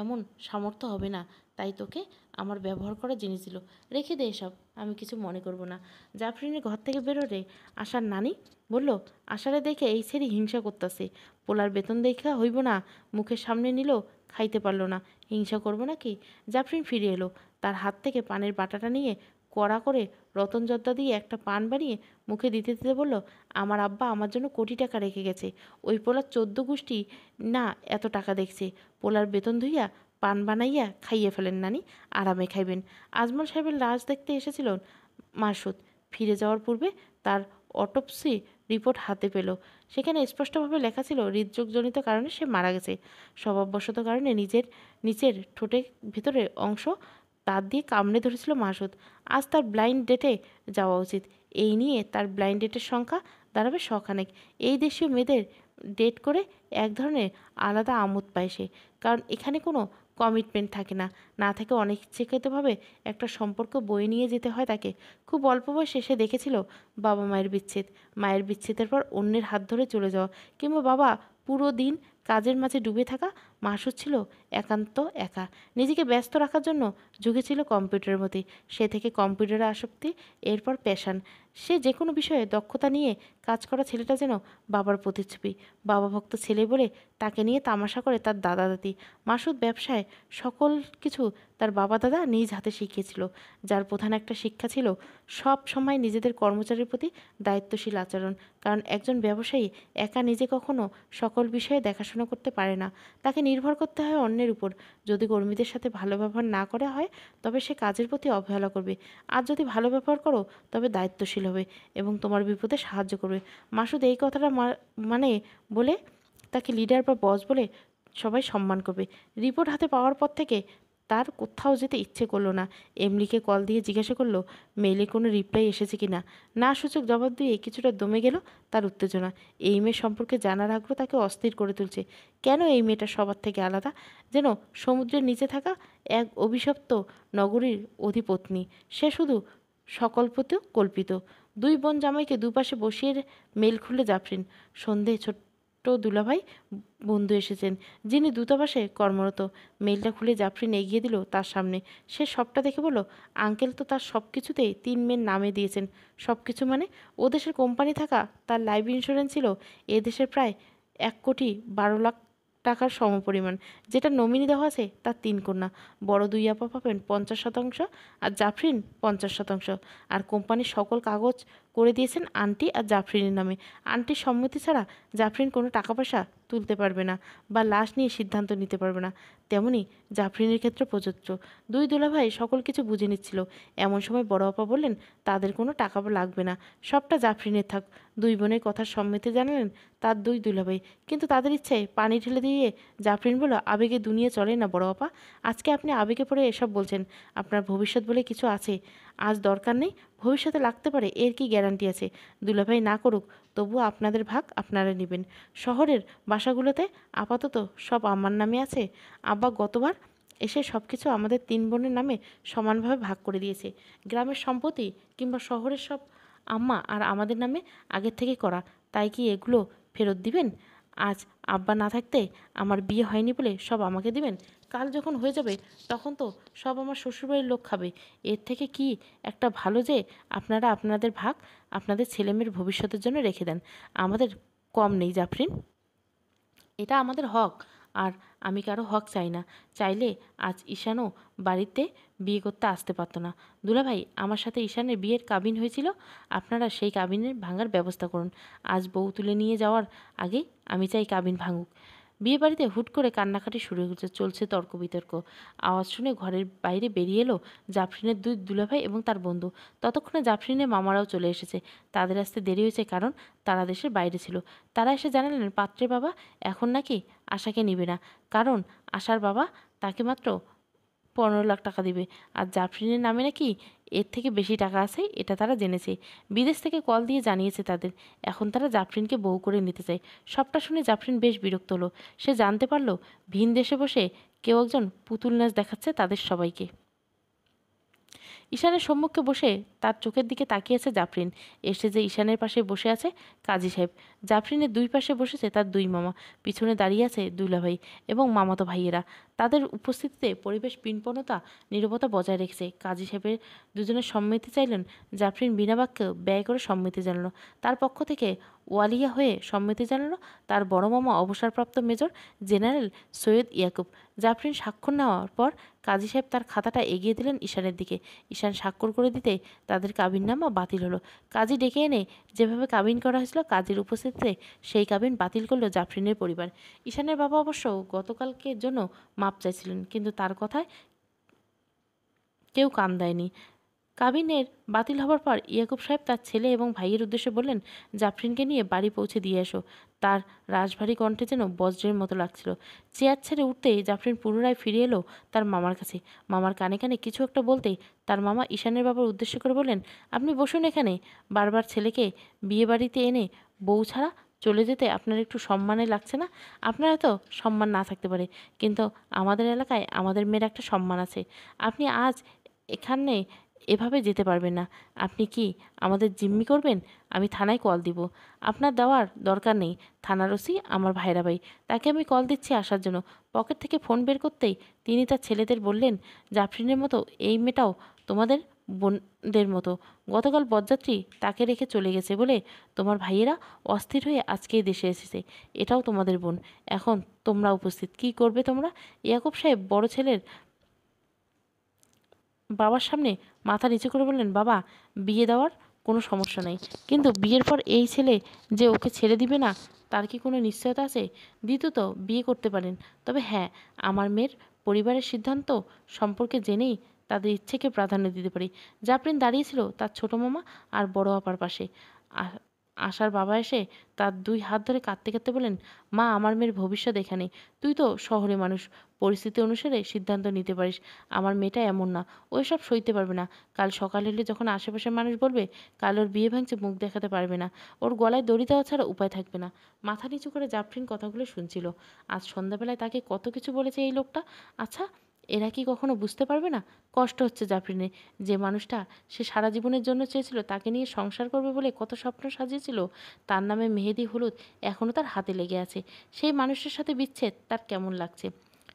এমন সামর্থ্য হবে না, তাই তোকে আমার ব্যবহার করার জিনিস দিল। রেখে দে এসব, আমি কিছু মনে করব না। জাফরিনের ঘর থেকে বেরোলে আশার নানি বলল, আশারে দেখে এই ছেড়ে হিংসা করতেছে। পোলার বেতন দেখা হইব না, মুখের সামনে নিল, খাইতে পারলো না, হিংসা করবো নাকি? জাফরিন ফিরে এলো, তার হাত থেকে পানের বাটাটা নিয়ে কড়া করে রতন জর্দা দিয়ে একটা পান বানিয়ে মুখে দিতে দিতে বলল, আমার আব্বা আমার জন্য কোটি টাকা রেখে গেছে। ওই পোলার 14 গোষ্ঠী না এত টাকা দেখছে। পোলার বেতন ধুইয়া পান বানাইয়া খাইয়ে ফেলেন নানি, আরামে খাইবেন। আজমল সাহেবের লাশ দেখতে এসেছিল মাসুদ। ফিরে যাওয়ার পূর্বে তার অটোপসি রিপোর্ট হাতে পেল। সেখানে স্পষ্টভাবে লেখা ছিল হৃদরোগজনিত কারণে সে মারা গেছে। স্বভাববশত কারণে নিচের ঠোঁটের ভিতরের অংশ দাঁত দিয়ে কামড়ে ধরেছিল মাসুদ। আজ তার ব্লাইন্ড ডেটে যাওয়া উচিত। এই নিয়ে তার ব্লাইন্ড ডেটের সংখ্যা দাঁড়াবে শখানেক। এই দেশীয় মেয়েদের ডেট করে এক ধরনের আলাদা আমোদ পায় সে, কারণ এখানে কোনো কমিটমেন্ট থাকে না, না থাকে অনিচ্ছাকৃতভাবে একটা সম্পর্ক বয়ে নিয়ে যেতে হয় তাকে। খুব অল্প বয়সে সে দেখেছিল বাবা মায়ের বিচ্ছেদ, মায়ের বিচ্ছেদের পর অন্যের হাত ধরে চলে যাওয়া, কিংবা বাবা পুরো দিন কাজের মাঝে ডুবে থাকা। মাসুদ ছিল একান্ত একা। নিজেকে ব্যস্ত রাখার জন্য ঝুঁকেছিল কম্পিউটারের প্রতি। সে থেকে কম্পিউটারে আসক্তি, এরপর প্যাশন। সে যে কোনো বিষয়ে দক্ষতা নিয়ে কাজ করা ছেলেটা যেন বাবার প্রতিচ্ছবি। বাবা ভক্ত ছেলে বলে তাকে নিয়ে তামাশা করে তার দাদা দাদি। মাসুদ ব্যবসায় সকল কিছু তার বাবা দাদা নিজ হাতে শিখিয়েছিল, যার প্রধান একটা শিক্ষা ছিল সব সময় নিজেদের কর্মচারীর প্রতি দায়িত্বশীল আচরণ। কারণ একজন ব্যবসায়ী একা নিজে কখনো সকল বিষয়ে দেখাশোনা করতে পারে না, তাকে নির্ভর করতে হয় অন্যের উপর। যদি কর্মীদের সাথে ভালো ব্যবহার না করা হয় তবে সে কাজের প্রতি অবহেলা করবে, আর যদি ভালো ব্যবহার করো তবে দায়িত্বশীল হবে এবং তোমার বিপদে সাহায্য করবে। মাসুদ এই কথাটা মানে বলে তাকে লিডার বা বস বলে সবাই সম্মান করবে। রিপোর্ট হাতে পাওয়ার পর থেকে তার কোথাও যেতে ইচ্ছে করলো না। এমলিকে কল দিয়ে জিজ্ঞাসা করলো মেইলে কোনো রিপ্লাই এসেছে কি না। না সূচক জবাব দিয়ে কিছুটা দমে গেল তার উত্তেজনা। এই মেয়ে সম্পর্কে জানার আগ্রহ তাকে অস্থির করে তুলছে। কেন এই মেয়েটা সবার থেকে আলাদা? যেন সমুদ্রের নিচে থাকা এক অভিশপ্ত নগরীর অধিপত্নী। সে শুধু কল্পিত। দুই বোন জামাইকে দুপাশে বসিয়ে মেল খুলে জাফরিন। সন্ধে ছোট্ট দুলাভাই বন্ধু এসেছেন, যিনি দূতাবাসে কর্মরত। মেইলটা খুলে জাফরিন এগিয়ে দিল তার সামনে। সে সবটা দেখে বলল, আঙ্কেল তো তার সব কিছুতেই 3 মেয়ের নামে দিয়েছেন। সব কিছু মানে? ও দেশের কোম্পানি থাকা, তার লাইফ ইন্স্যুরেন্স ছিল এ দেশের প্রায় 1,12,00,000 টাকার সমপরিমাণ। যেটা নমিনি দেওয়া আছে তার 3 কন্যা। বড় দুই আপা পাবেন 50% আর জাফরিন 50%। আর কোম্পানির সকল কাগজ করে দিয়েছেন আন্টি আর জাফরিনের নামে। আন্টির সম্মতি ছাড়া জাফরিন কোনো টাকা পয়সা তুলতে পারবে না বা লাশ নিয়ে সিদ্ধান্ত নিতে পারবে না। তেমনি জাফরিনের ক্ষেত্রে প্রযোজ্য। দুই দুলাভাই সকল কিছু বুঝে নিচ্ছিল। এমন সময় বড় আপা বললেন, তাদের কোনো টাকা লাগবে না, সবটা জাফরিনের থাক। দুই বোনের কথার সম্মতি জানালেন তার দুই দুলাভাই। কিন্তু তাদের ইচ্ছায় পানি ঢেলে দিয়ে জাফরিন বলল, আবেগে দুনিয়া চলে না বড় আপা। আজকে আপনি আবেগে পড়ে এসব বলছেন। আপনার ভবিষ্যৎ বলে কিছু আছে। আজ দরকার নেই, ভবিষ্যতে লাগতে পারে, এর কি গ্যারান্টি আছে? দুলাভাই না করুক, তবুও আপনাদের ভাগ আপনারা নেবেন। শহরের বাসাগুলোতে আপাতত সব আমার নামে আছে। আব্বা গতবার এসে সব কিছু আমাদের 3 বোনের নামে সমানভাবে ভাগ করে দিয়েছে। গ্রামের সম্পত্তি কিংবা শহরের সব আম্মা আর আমাদের নামে আগের থেকে করা। তাই কি এগুলো ফেরত দিবেন? আজ আব্বা না থাকতে আমার বিয়ে হয়নি বলে সব আমাকে দিবেন? কাল যখন হয়ে যাবে তখন তো সব আমার শ্বশুরবাড়ির লোক খাবে। এর থেকে কি একটা ভালো যে আপনারা আপনাদের ভাগ আপনাদের ছেলেমেয়ের ভবিষ্যতের জন্য রেখে দেন। আমাদের কম নেই জাফরিন, এটা আমাদের হক। আর আমি কারো হক চাই না। চাইলে আজ ঈশানও বাড়িতে বিয়ে করতে আসতে পারতো না। দুলাভাই, আমার সাথে ঈশানের বিয়ের কাবিন হয়েছিল, আপনারা সেই কাবিনের ভাঙার ব্যবস্থা করুন। আজ বউ তুলে নিয়ে যাওয়ার আগে আমি চাই কাবিন ভাঙুক। বিয়ে বাড়িতে হুট করে কান্নাকাটি শুরু হয়েছে, চলছে তর্ক বিতর্ক। আওয়াজ শুনে ঘরের বাইরে বেরিয়ে এলো জাফরিনের দুই দুলাভাই এবং তার বন্ধু। ততক্ষণে জাফরিনের মামারাও চলে এসেছে। তাদের আসতে দেরি হয়েছে কারণ তারা দেশের বাইরে ছিল। তারা এসে জানালেন পাত্রের বাবা এখন নাকি আশাকে নিবে না, কারণ আশার বাবা তাকে মাত্র 15 লাখ টাকা দিবে। আর জাফরিনের নামে নাকি এর থেকে বেশি টাকা আছে, এটা তারা জেনেছে। বিদেশ থেকে কল দিয়ে জানিয়েছে তাদের। এখন তারা জাফরিনকে বউ করে নিতে চায়। সবটা শুনে জাফরিন বেশ বিরক্ত হলো। সে জানতে পারলো ভিন দেশে বসে কেউ একজন পুতুল নাচ দেখাচ্ছে তাদের সবাইকে। ঈশানের সম্মুখে বসে তার চোখের দিকে তাকিয়েছে জাফরিন। এসে যে ঈশানের পাশে বসে আছে কাজী সাহেব। জাফরিনের দুই পাশে বসেছে তার দুই মামা। পিছনে দাঁড়িয়ে আছে দুলাভাই এবং মামাতো ভাইয়েরা। তাদের উপস্থিতিতে পরিবেশ পিনপণতা নীরবতা বজায় রেখেছে। কাজী সাহেবের দুজনের সম্মতি চাইলেন। জাফরিন বিনা বাক্যে ব্যয় করে সম্মতি জানালো। তার পক্ষ থেকে ওয়ালিয়া হয়ে সম্মতি জানালো তার বড় মামা অবসরপ্রাপ্ত মেজর জেনারেল সৈয়দ ইয়াকুব। জাফরিন স্বাক্ষর নেওয়ার পর কাজী সাহেব তার খাতাটা এগিয়ে দিলেন ঈশানের দিকে। ঈশান স্বাক্ষর করে দিতে তাদের কাবিননামা বাতিল হলো। কাজী ডেকে এনে যেভাবে কাবিন করা হয়েছিল কাজীর উপস্থিতিতে সেই কাবিন বাতিল করলো জাফরিনের পরিবার। ঈশানের বাবা অবশ্য গতকালকের জন্য মাপ চাইছিলেন, কিন্তু তার কথায় কেউ কান দেয়নি। কাবিনের বাতিল হবার পর ইয়াকুব সাহেব তার ছেলে এবং ভাইয়ের উদ্দেশ্যে বললেন, জাফরিনকে নিয়ে বাড়ি পৌঁছে দিয়ে এসো। তার রাশভারী কণ্ঠে যেন বজ্রের মতো লাগছিল। চেয়ার ছেড়ে উঠতেই জাফরিন পুনরায় ফিরে এলো তার মামার কাছে। মামার কানে কানে কিছু একটা বলতেই তার মামা ঈশানের বাবার উদ্দেশ্য করে বললেন, আপনি বসুন এখানে। বারবার ছেলেকে বিয়ে বাড়িতে এনে বউ ছাড়া চলে যেতে আপনার একটু সম্মানে লাগছে না? আপনার এত সম্মান না থাকতে পারে, কিন্তু আমাদের এলাকায় আমাদের মেয়ের একটা সম্মান আছে। আপনি আজ এখানে এভাবে যেতে পারবেন না। আপনি কি আমাদের জিম্মি করবেন? আমি থানায় কল দিব। আপনার দেওয়ার দরকার নেই। থানার ওসি আমার ভাইরা ভাই, তাকে আমি কল দিচ্ছি আসার জন্য। পকেট থেকে ফোন বের করতেই তিনি তার ছেলেদের বললেন, জাফরিনের মতো এই মেয়েটাও তোমাদের বোনদের মতো। গতকাল বরযাত্রী তাকে রেখে চলে গেছে বলে তোমার ভাইয়েরা অস্থির হয়ে আজকেই দেশে এসেছে। এটাও তোমাদের বোন। এখন তোমরা উপস্থিত, কি করবে তোমরা? ইয়াকুব সাহেব বড় ছেলের বাবার সামনে মাথা নিচু করে বললেন, বাবা, বিয়ে দেওয়ার কোনো সমস্যা নেই, কিন্তু বিয়ের পর এই ছেলে যে ওকে ছেড়ে দিবে না তার কি কোনো নিশ্চয়তা আছে? দ্বিতীয়ত, বিয়ে করতে পারেন, তবে হ্যাঁ, আমার মেয়ের পরিবারের সিদ্ধান্ত সম্পর্কে জেনেই তাদের ইচ্ছেকে প্রাধান্য দিতে পারি। জাফরিন দাঁড়িয়েছিল তার ছোট মামা আর বড় আপার পাশে। আশার বাবা এসে তার দুই হাত ধরে কাঁদতে কাঁদতে বলেন, মা, আমার মেয়ের ভবিষ্যৎ এখানে। তুই তো শহরে মানুষ, পরিস্থিতি অনুসারে সিদ্ধান্ত নিতে পারিস। আমার মেয়েটা এমন না, ও এসব সইতে পারবে না। কাল সকাল হলে যখন আশেপাশের মানুষ বলবে কাল ওর বিয়ে ভাঙছে, মুখ দেখাতে পারবে না। ওর গলায় দড়ি দেওয়া ছাড়া উপায় থাকবে না। মাথা নিচু করে জাফরিন কথাগুলো শুনছিল। আজ সন্ধ্যাবেলায় তাকে কত কিছু বলেছে এই লোকটা। আচ্ছা, এরা কি কখনো বুঝতে পারবে না? কষ্ট হচ্ছে জাফরিনের। যে মানুষটা সে সারা জীবনের জন্য চেয়েছিল, তাকে নিয়ে সংসার করবে বলে কত স্বপ্ন সাজিয়েছিল, তার নামে মেহেদি হলুদ এখনও তার হাতে লেগে আছে। সেই মানুষের সাথে বিচ্ছেদ তার কেমন লাগছে?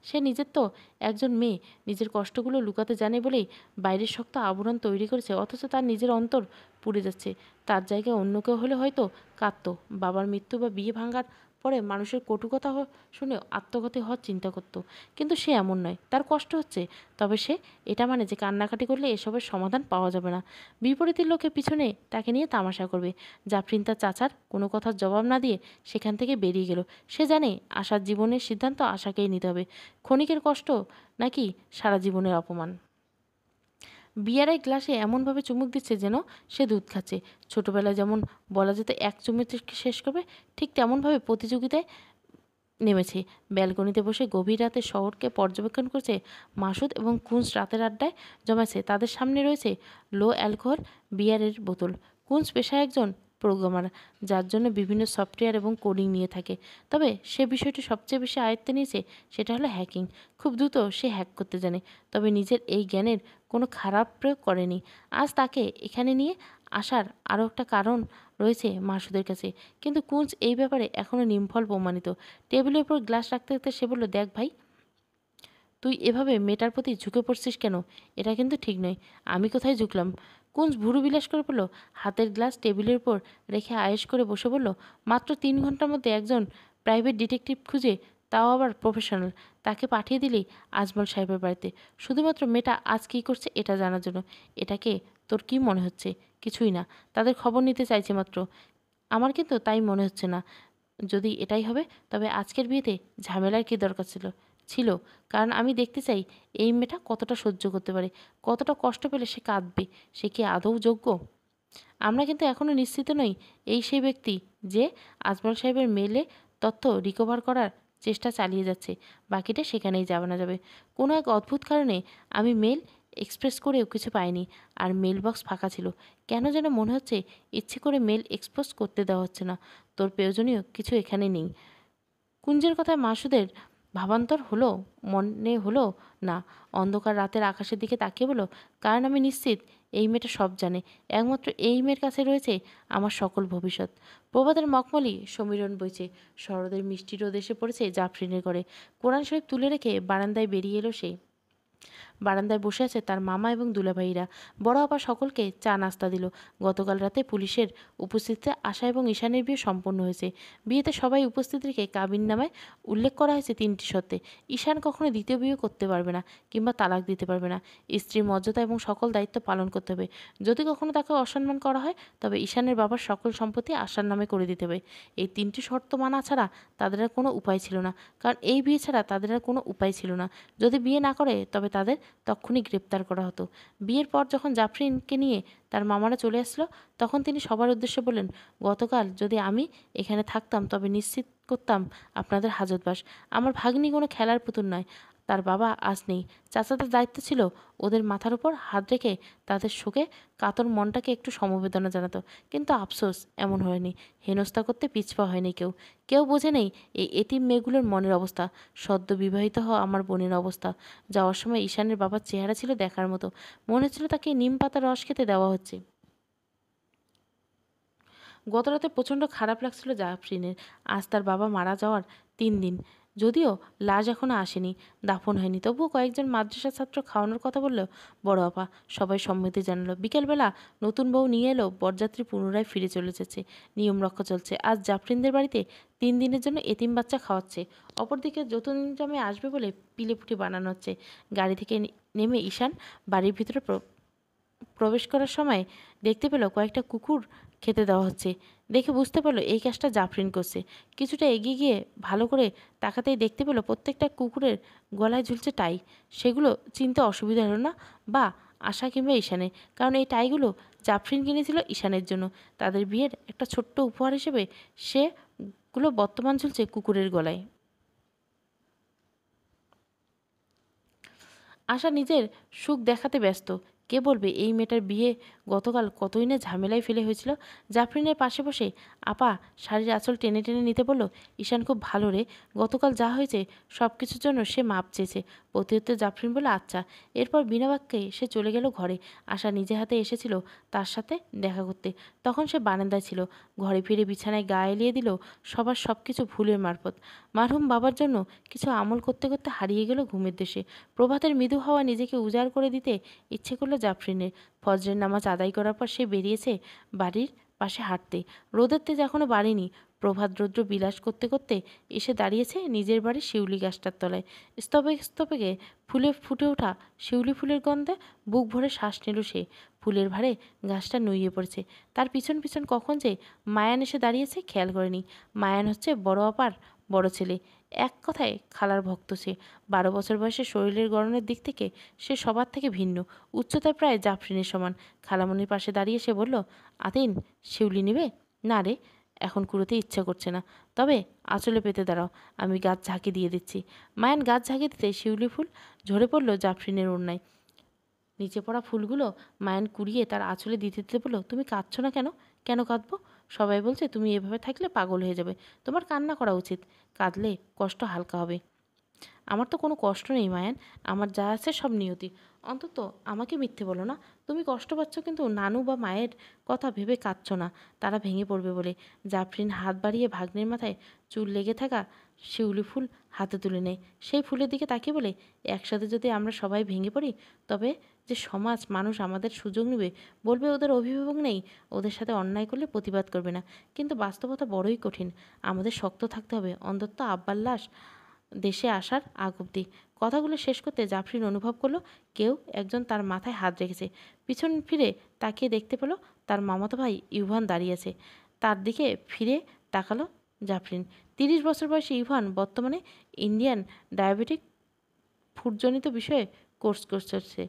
সে নিজের তো একজন মেয়ে, নিজের কষ্টগুলো লুকাতে জানে বলেই বাইরের শক্ত আবরণ তৈরি করেছে, অথচ তার নিজের অন্তর পুড়ে যাচ্ছে। তার জায়গায় অন্য কেউ হলে হয়তো কাঁদতো। বাবার মৃত্যু বা বিয়ে ভাঙার পরে মানুষের কটু কথা শুনে আত্মঘাতী হওয়ার চিন্তা করতো, কিন্তু সে এমন নয়। তার কষ্ট হচ্ছে, তবে সে এটা মানে যে কান্নাকাটি করলে এসবের সমাধান পাওয়া যাবে না। বিপরীতের লোকের পিছনে তাকে নিয়ে তামাশা করবে। জাফরিন তার চাচার কোনো কথার জবাব না দিয়ে সেখান থেকে বেরিয়ে গেল। সে জানে আশার জীবনের সিদ্ধান্ত আশাকেই নিতে হবে। ক্ষণিকের কষ্ট নাকি সারা জীবনের অপমান। বিয়ারের গ্লাসে এমনভাবে চুমুক দিচ্ছে যেন সে দুধ খাচ্ছে। ছোটবেলায় যেমন বলা যেত এক চুমুকে শেষ করবে, ঠিক তেমনভাবে প্রতিযোগিতায় নেমেছে। ব্যালকনিতে বসে গভীর রাতে শহরকে পর্যবেক্ষণ করছে মাসুদ এবং কুঞ্জ। রাতের আড্ডায় জমেছে। তাদের সামনে রয়েছে লো অ্যালকোহল বিয়ারের বোতল। কুঞ্জ পেশায় একজন প্রোগ্রামার, যার জন্য বিভিন্ন সফটওয়্যার এবং কোডিং নিয়ে থাকে। তবে সে বিষয়টি সবচেয়ে বেশি আয়ত্তে নিয়েছে, সেটা হলো হ্যাকিং। খুব দ্রুত সে হ্যাক করতে জানে, তবে নিজের এই জ্ঞানের কোনো খারাপ প্রয়োগ করেনি। আজ তাকে এখানে নিয়ে আসার আরও একটা কারণ রয়েছে মাসুদের কাছে, কিন্তু কুঞ্জ এই ব্যাপারে এখনও নিমফল প্রমাণিত। টেবিলের উপর গ্লাস রাখতে রাখতে সে বলল, দেখ ভাই, তুই এভাবে মেয়েটার প্রতি ঝুঁকে পড়ছিস কেন? এটা কিন্তু ঠিক নয়। আমি কোথায় ঝুঁকলাম? কুঞ্জ ভুরু বিলাস করে বলল, হাতের গ্লাস টেবিলের উপর রেখে আয়েশ করে বসে বলল, মাত্র 3 ঘন্টার মধ্যে একজন প্রাইভেট ডিটেকটিভ খুঁজে, তাও আবার প্রফেশনাল, তাকে পাঠিয়ে দিলি আজমল সাহেবের বাড়িতে, শুধুমাত্র মেয়েটা আজ কী করছে এটা জানার জন্য। এটাকে তোর কি মনে হচ্ছে? কিছুই না, তাদের খবর নিতে চাইছে মাত্র। আমার কিন্তু তাই মনে হচ্ছে না। যদি এটাই হবে, তবে আজকের বিয়েতে ঝামেলার কী দরকার ছিল? ছিল, কারণ আমি দেখতে চাই এই মেয়েটা কতটা সহ্য করতে পারে, কতটা কষ্ট পেলে সে কাঁদবে। সে কি আদৌ যোগ্য? আমরা কিন্তু এখনও নিশ্চিত নই এই সেই ব্যক্তি যে আজমল সাহেবের মেলে তথ্য রিকভার করার চেষ্টা চালিয়ে যাচ্ছে। বাকিটা সেখানেই যাবে যাবে। কোনো এক অদ্ভুত কারণে আমি মেল এক্সপ্রেস করেও কিছু পাইনি, আর মেল বক্স ফাঁকা ছিল। কেন যেন মনে হচ্ছে ইচ্ছে করে মেল এক্সপোজ করতে দেওয়া হচ্ছে না। তোর প্রয়োজনীয় কিছু এখানে নেই। কুঞ্জের কথায় মাসুদের ভাবান্তর হলো, মনে হলো না। অন্ধকার রাতের আকাশের দিকে তাকিয়ে বলো, কারণ আমি নিশ্চিত এই মেয়েটা সব জানে। একমাত্র এই মেয়ের কাছে রয়েছে আমার সকল ভবিষ্যৎ। প্রভাতের মখমলি সমীরণ বইছে। শরতের মিষ্টি রোদ এসে পড়েছে জাফরিনের ঘরে। কোরআন শরীফ তুলে রেখে বারান্দায় বেরিয়ে এলো সে। বারান্দায় বসে আছে তার মামা এবং দুলাভাইরা। বড় আপা সকলকে চা নাস্তা দিল। গতকাল রাতে পুলিশের উপস্থিতিতে আশা এবং ঈশানের বিয়ে সম্পন্ন হয়েছে। বিয়েতে সবাই উপস্থিত রেখে কাবিননামায় উল্লেখ করা হয়েছে 3টি শর্তে। ঈশান কখনো দ্বিতীয় বিয়ে করতে পারবে না, কিংবা তালাক দিতে পারবে না। স্ত্রীর মর্যাদা এবং সকল দায়িত্ব পালন করতে হবে। যদি কখনো তাকে অসম্মান করা হয়, তবে ঈশানের বাবার সকল সম্পত্তি আশার নামে করে দিতে হবে। এই 3টি শর্ত মানা ছাড়া তাদের আর কোনো উপায় ছিল না, কারণ এই বিয়ে ছাড়া তাদের আর কোনো উপায় ছিল না। যদি বিয়ে না করে, তবে তাদের তক্ষুনি গ্রেপ্তার করা হতো। বিয়ের পর যখন জাফরিনকে নিয়ে তার মামারা চলে আসলো, তখন তিনি সবার উদ্দেশ্যে বললেন, গতকাল যদি আমি এখানে থাকতাম, তবে নিশ্চিত করতাম আপনাদের হাজতবাস। আমার ভাগ্নি কোনো খেলার পুতুল নয়। তার বাবা আজ নেই। চাচাদের দায়িত্ব ছিল ওদের মাথার উপর হাত রেখে তাদের শোকে কাতর মনটাকে একটু সমবেদনা জানাতো। কিন্তু আফসোস, এমন হয়নি। হেনস্থা করতে পিছপা হয়নি কেউ। কেউ বোঝে নেই এই এতিম মেয়েগুলোর মনের অবস্থা, সদ্য বিবাহিত হওয়া আমার বোনের অবস্থা। যাওয়ার সময় ঈশানের বাবার চেহারা ছিল দেখার মতো। মনে হচ্ছিল তাকে নিম পাতার রস খেতে দেওয়া হচ্ছে। গত রাতে প্রচণ্ড খারাপ লাগছিল জাফরিনের। আজ তার বাবা মারা যাওয়ার 3 দিন। যদিও লাশ এখনও আসেনি, দাফন হয়নি, তবুও কয়েকজন মাদ্রাসা ছাত্র খাওয়ানোর কথা বললেও বড় আপা সবাই সম্মতি জানালো। বিকেলবেলা নতুন বউ নিয়ে এলো। বরযাত্রী পুনরায় ফিরে চলে যাচ্ছে। নিয়ম রক্ষা চলছে। আজ জাফরিনদের বাড়িতে 3 দিনের জন্য এতিম বাচ্চা খাওয়াচ্ছে। অপরদিকে নতুন জামে আসবে বলে পিলেপুটি বানানো হচ্ছে। গাড়ি থেকে নেমে ঈশান বাড়ির ভিতরে প্রবেশ করার সময় দেখতে পেল কয়েকটা কুকুর খেতে দেওয়া হচ্ছে। দেখে বুঝতে পারলো এই কাজটা জাফরিন করছে। কিছুটা এগিয়ে গিয়ে ভালো করে তাকাতেই দেখতে পেল প্রত্যেকটা কুকুরের গলায় ঝুলছে টাই। সেগুলো চিনতে অসুবিধা হলো না বা আশা কিংবা ঈশানের, কারণ এই টাইগুলো জাফরিন কিনেছিল ঈশানের জন্য। তাদের বিয়ের একটা ছোট্ট উপহার হিসেবে সেগুলো বর্তমান ঝুলছে কুকুরের গলায়। আশা নিজের সুখ দেখাতে ব্যস্ত। কে বলবে এই মেয়েটার বিয়ে গতকাল কতই না ঝামেলায় ফেলে হয়েছিল। জাফরিনের পাশে বসে আপা শাড়ির আঁচল টেনে টেনে নিতে বলল, ঈশান খুব ভালো রে, গতকাল যা হয়েছে সব কিছুর জন্য সে মাপ চেয়েছে। প্রত্যুত্তরে জাফরিন বলল আচ্ছা। এরপর বিনা বাক্যে সে চলে গেল ঘরে। আশা নিজে হাতে এসেছিল তার সাথে দেখা করতে, তখন সে বারান্দায় ছিল। ঘরে ফিরে বিছানায় গা এলিয়ে দিল সবার সব কিছু ভুলের মারফত। মারহুম বাবার জন্য কিছু আমল করতে করতে হারিয়ে গেল ঘুমের দেশে। প্রভাতের মৃদু হাওয়া নিজেকে উজাড় করে দিতে ইচ্ছে করলো জাফরিনের। ফজরের নামাজ আদায় করার পর সে বেরিয়েছে বাড়ির পাশে হাঁটতে। রোদের তেজ এখনো বাড়েনি। প্রভাত রৌদ্র বিলাস করতে করতে এসে দাঁড়িয়েছে নিজের বাড়ির শিউলি গাছটার তলায়। স্তবে স্তবেগে ফুলে ফুটে ওঠা শিউলি ফুলের গন্ধে বুক ভরে শ্বাস নিল সে। ফুলের ভারে গাছটা নুইয়ে পড়েছে। তার পিছন পিছন কখন যে মায়ান এসে দাঁড়িয়েছে খেয়াল করেনি। মায়ান হচ্ছে বড় আপার বড় ছেলে, এক কথায় খালার ভক্ত সে। 12 বছর বয়সে শরীরের গড়নের দিক থেকে সে সবার থেকে ভিন্ন। উচ্চতায় প্রায় জাফরিনের সমান। খালামণির পাশে দাঁড়িয়ে সে বলল, আতিন শিউলি নিবে? না রে, এখন কুড়োতে ইচ্ছা করছে না, তবে আঁচলে পেতে দাঁড়াও, আমি গাছ ঝাঁকি দিয়ে দিচ্ছি। মায়ান গাছ ঝাঁকি দিতে শিউলি ফুল ঝরে পড়ল জাফরিনের ওড়নায়। নিচে পড়া ফুলগুলো মায়ান কুড়িয়ে তার আঁচলে দিতে দিতে বলল, তুমি কাঁদছো না কেন? কেন কাঁদবো? সবাই বলছে তুমি এভাবে থাকলে পাগল হয়ে যাবে, তোমার কান্না করা উচিত, কাঁদলে কষ্ট হালকা হবে। আমার তো কোনো কষ্ট নেই মায়ান, আমার যা আছে সব নিয়তি। অন্তত আমাকে মিথ্যে বলো না। তুমি কষ্ট পাচ্ছ কিন্তু নানু বা মায়ের কথা ভেবে কাঁদছো না, তারা ভেঙে পড়বে বলে। জাফরিন হাত বাড়িয়ে ভাগ্নের মাথায় চুল লেগে থাকা শিউলি ফুল হাতে তুলে নেয়। সেই ফুলের দিকে তাকিয়ে বলে, একসাথে যদি আমরা সবাই ভেঙে পড়ি, তবে যে সমাজ মানুষ আমাদের সুযোগ নেবে, বলবে ওদের অভিভাবক নেই, ওদের সাথে অন্যায় করলে প্রতিবাদ করবে না। কিন্তু বাস্তবতা বড়ই কঠিন। আমাদের শক্ত থাকতে হবে, অন্তত আব্বার লাশ দেশে আসার আগ অব্দি। কথাগুলো শেষ করতে জাফরিন অনুভব করলো কেউ একজন তার মাথায় হাত রেখেছে। পিছন ফিরে তাকিয়ে দেখতে পেল তার মামাতো ভাই ইউভান দাঁড়িয়ে আছে। তার দিকে ফিরে তাকালো জাফরিন। 30 বছর বয়সী ইউভান বর্তমানে ইন্ডিয়ান ডায়াবেটিক ফুডজনিত বিষয়ে কোর্স করছে।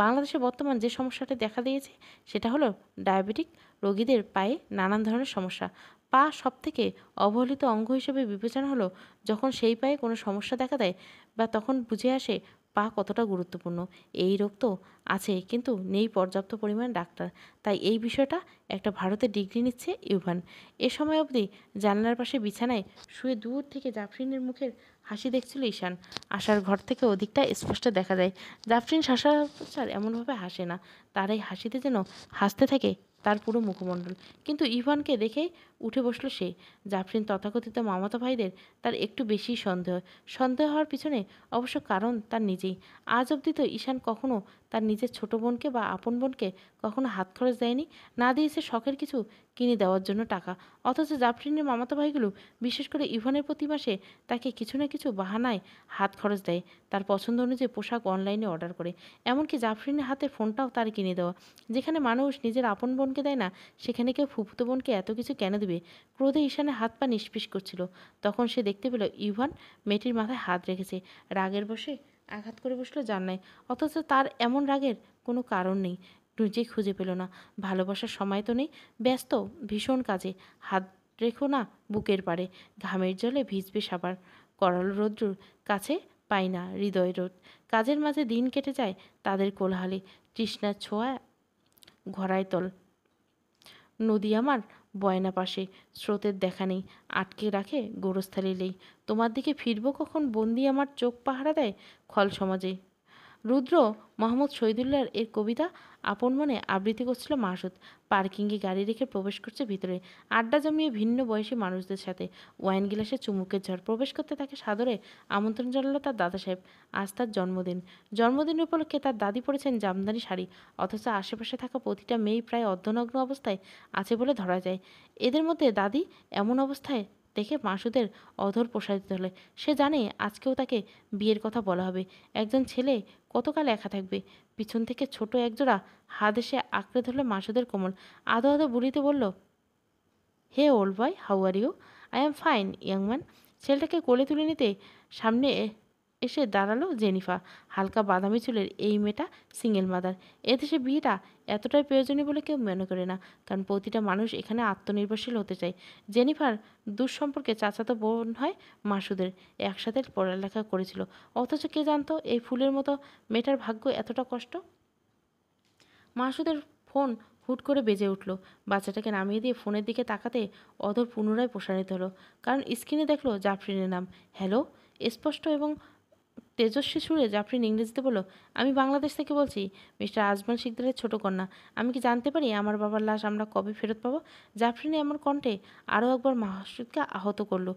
বাংলাদেশে বর্তমান যে সমস্যাটা দেখা দিয়েছে সেটা হলো ডায়াবেটিক রোগীদের পায়ে নানান ধরনের সমস্যা। পা সবথেকে অবহেলিত অঙ্গ হিসেবে বিবেচনা হলো যখন সেই পায়ে কোনো সমস্যা দেখা দেয়, বা তখন বুঝে আসে পা কতটা গুরুত্বপূর্ণ। এই রোগ তো আছে, কিন্তু নেই পর্যাপ্ত পরিমাণ ডাক্তার। তাই এই বিষয়টা একটা ভারতের ডিগ্রি নিচ্ছে ইউভান। এ সময় অবধি জানলার পাশে বিছানায় শুয়ে দূর থেকে জাফরিনের মুখের হাসি দেখছিল ঈশান। আশার ঘর থেকে ওদিকটা স্পষ্ট দেখা যায়। জাফরিন সচরাচর এমনভাবে হাসে না, তার এই হাসিতে যেন হাসতে থাকে তার পুরো মুখমণ্ডল। কিন্তু ইভানকে দেখেই উঠে বসল সে। জাফরিন তথাকথিত মামাতো ভাইদের তার একটু বেশি সন্দেহ। সন্দেহ হওয়ার পিছনে অবশ্য কারণ তার নিজেই। আজ অবধি তো ঈশান কখনো তার নিজের ছোট বোনকে বা আপন বোনকে কখনো হাত খরচ দেয়নি, না দিয়েছে শখের কিছু কিনে দেওয়ার জন্য টাকা। অথচ জাফরিনের মামাতো ভাইগুলো বিশেষ করে ইভানের প্রতি মাসে তাকে কিছু না কিছু বাহানায় হাত খরচ দেয়। তার পছন্দ অনুযায়ী পোশাক অনলাইনে অর্ডার করে। এমনকি জাফরিনের হাতে ফোনটাও তার কিনে দেওয়া। যেখানে মানুষ নিজের আপন বোনকে দেয় না, সেখানে কেউ ফুফুতো বোনকে এত কিছু কেন দেবে? ক্রোধে ঈশানের হাত পা নিষ্পিস করছিল। তখন সে দেখতে পেল ইভান মেয়েটির মাথায় হাত রেখেছে। রাগের বশে আঘাত করে বসলো জানলায়। অথচ তার এমন রাগের কোনো কারণ নেই। নিজে খুঁজে পেল না। ভালোবাসার সময় তো নেই, ব্যস্ত ভীষণ কাজে। হাত রেখো না বুকের পাড়ে, ঘামের জলে ভিজবে সাবার। করালো রৌদ্রুর কাছে পাই না হৃদয় রোদ। কাজের মাঝে দিন কেটে যায় তাদের কোলাহলে। তৃষ্ণার ছোঁয়া ঘরায় তল। নদী আমার বয়না পাশে, স্রোতের দেখা নেই, আটকে রাখে গোরস্থালিলেই। তোমার দিকে ফিরব কখন, বন্দি আমার চোখ পাহারা দেয় খল সমাজে। রুদ্র মোহাম্মদ শহীদুল্লাহর এর কবিতা আপন মনে আবৃত্তি করছিল মাসুদ। পার্কিংয়ে গাড়ি রেখে প্রবেশ করছে ভিতরে। আড্ডা জমিয়ে ভিন্ন বয়সী মানুষদের সাথে। ওয়াইন গিলাসে চুমুকের ঝড়। প্রবেশ করতে তাকে সাদরে আমন্ত্রণ জানালো তার দাদা সাহেব। আজ তার জন্মদিন। জন্মদিন উপলক্ষে তার দাদি পরেছেন জামদানি শাড়ি। অথচ আশেপাশে থাকা প্রতিটা মেয়ে প্রায় অর্ধনগ্ন অবস্থায় আছে বলে ধরা যায়। এদের মধ্যে দাদি এমন অবস্থায় দেখে মাসুদের অধর প্রসারিত হলে। সে জানে আজকেও তাকে বিয়ের কথা বলা হবে। একজন ছেলে কতকাল একা থাকবে? পিছন থেকে ছোট একজোড়া হাত এসে আঁকড়ে ধরল মাসুদের কোমল। আদো আদো বুড়িতে বলল, hey old boy, how are you? I am fine young man. ছেলেটাকে কোলে তুলে নিতে সামনে এসে দাঁড়ালো জেনিফা। হালকা বাদামি চুলের এই মেয়েটা সিঙ্গেল মাদার। এদেশে বিয়েটা এতটাই প্রয়োজনীয় বলে কেউ মনে করে না, কারণ প্রতিটা মানুষ এখানে আত্মনির্ভরশীল হতে চায়। জেনিফার দুঃসম্পর্কে চাচাতো বোন হয় মাসুদের, একসাথে পড়ালেখা করেছিল। অথচ কে জানতো এই ফুলের মতো মেয়েটার ভাগ্য এতটা কষ্ট। মাসুদের ফোন হুট করে বেজে উঠল। বাচ্চাটাকে নামিয়ে দিয়ে ফোনের দিকে তাকাতে অধর পুনরায় প্রসারিত হলো, কারণ স্ক্রিনে দেখলো জাফরিনের নাম। হ্যালো! স্পষ্ট এবং তেজস্বী সুরে জাফরিন ইংরেজিতে বলল, আমি বাংলাদেশ থেকে বলছি, মিস্টার আজমল শিকদারের ছোট কন্যা। আমি কি জানতে পারি আমার বাবার লাশ আমরা কবে ফেরত পাবো? জাফরিনে আমার কণ্ঠে আরও একবার মাহসুদকে আহত করলো।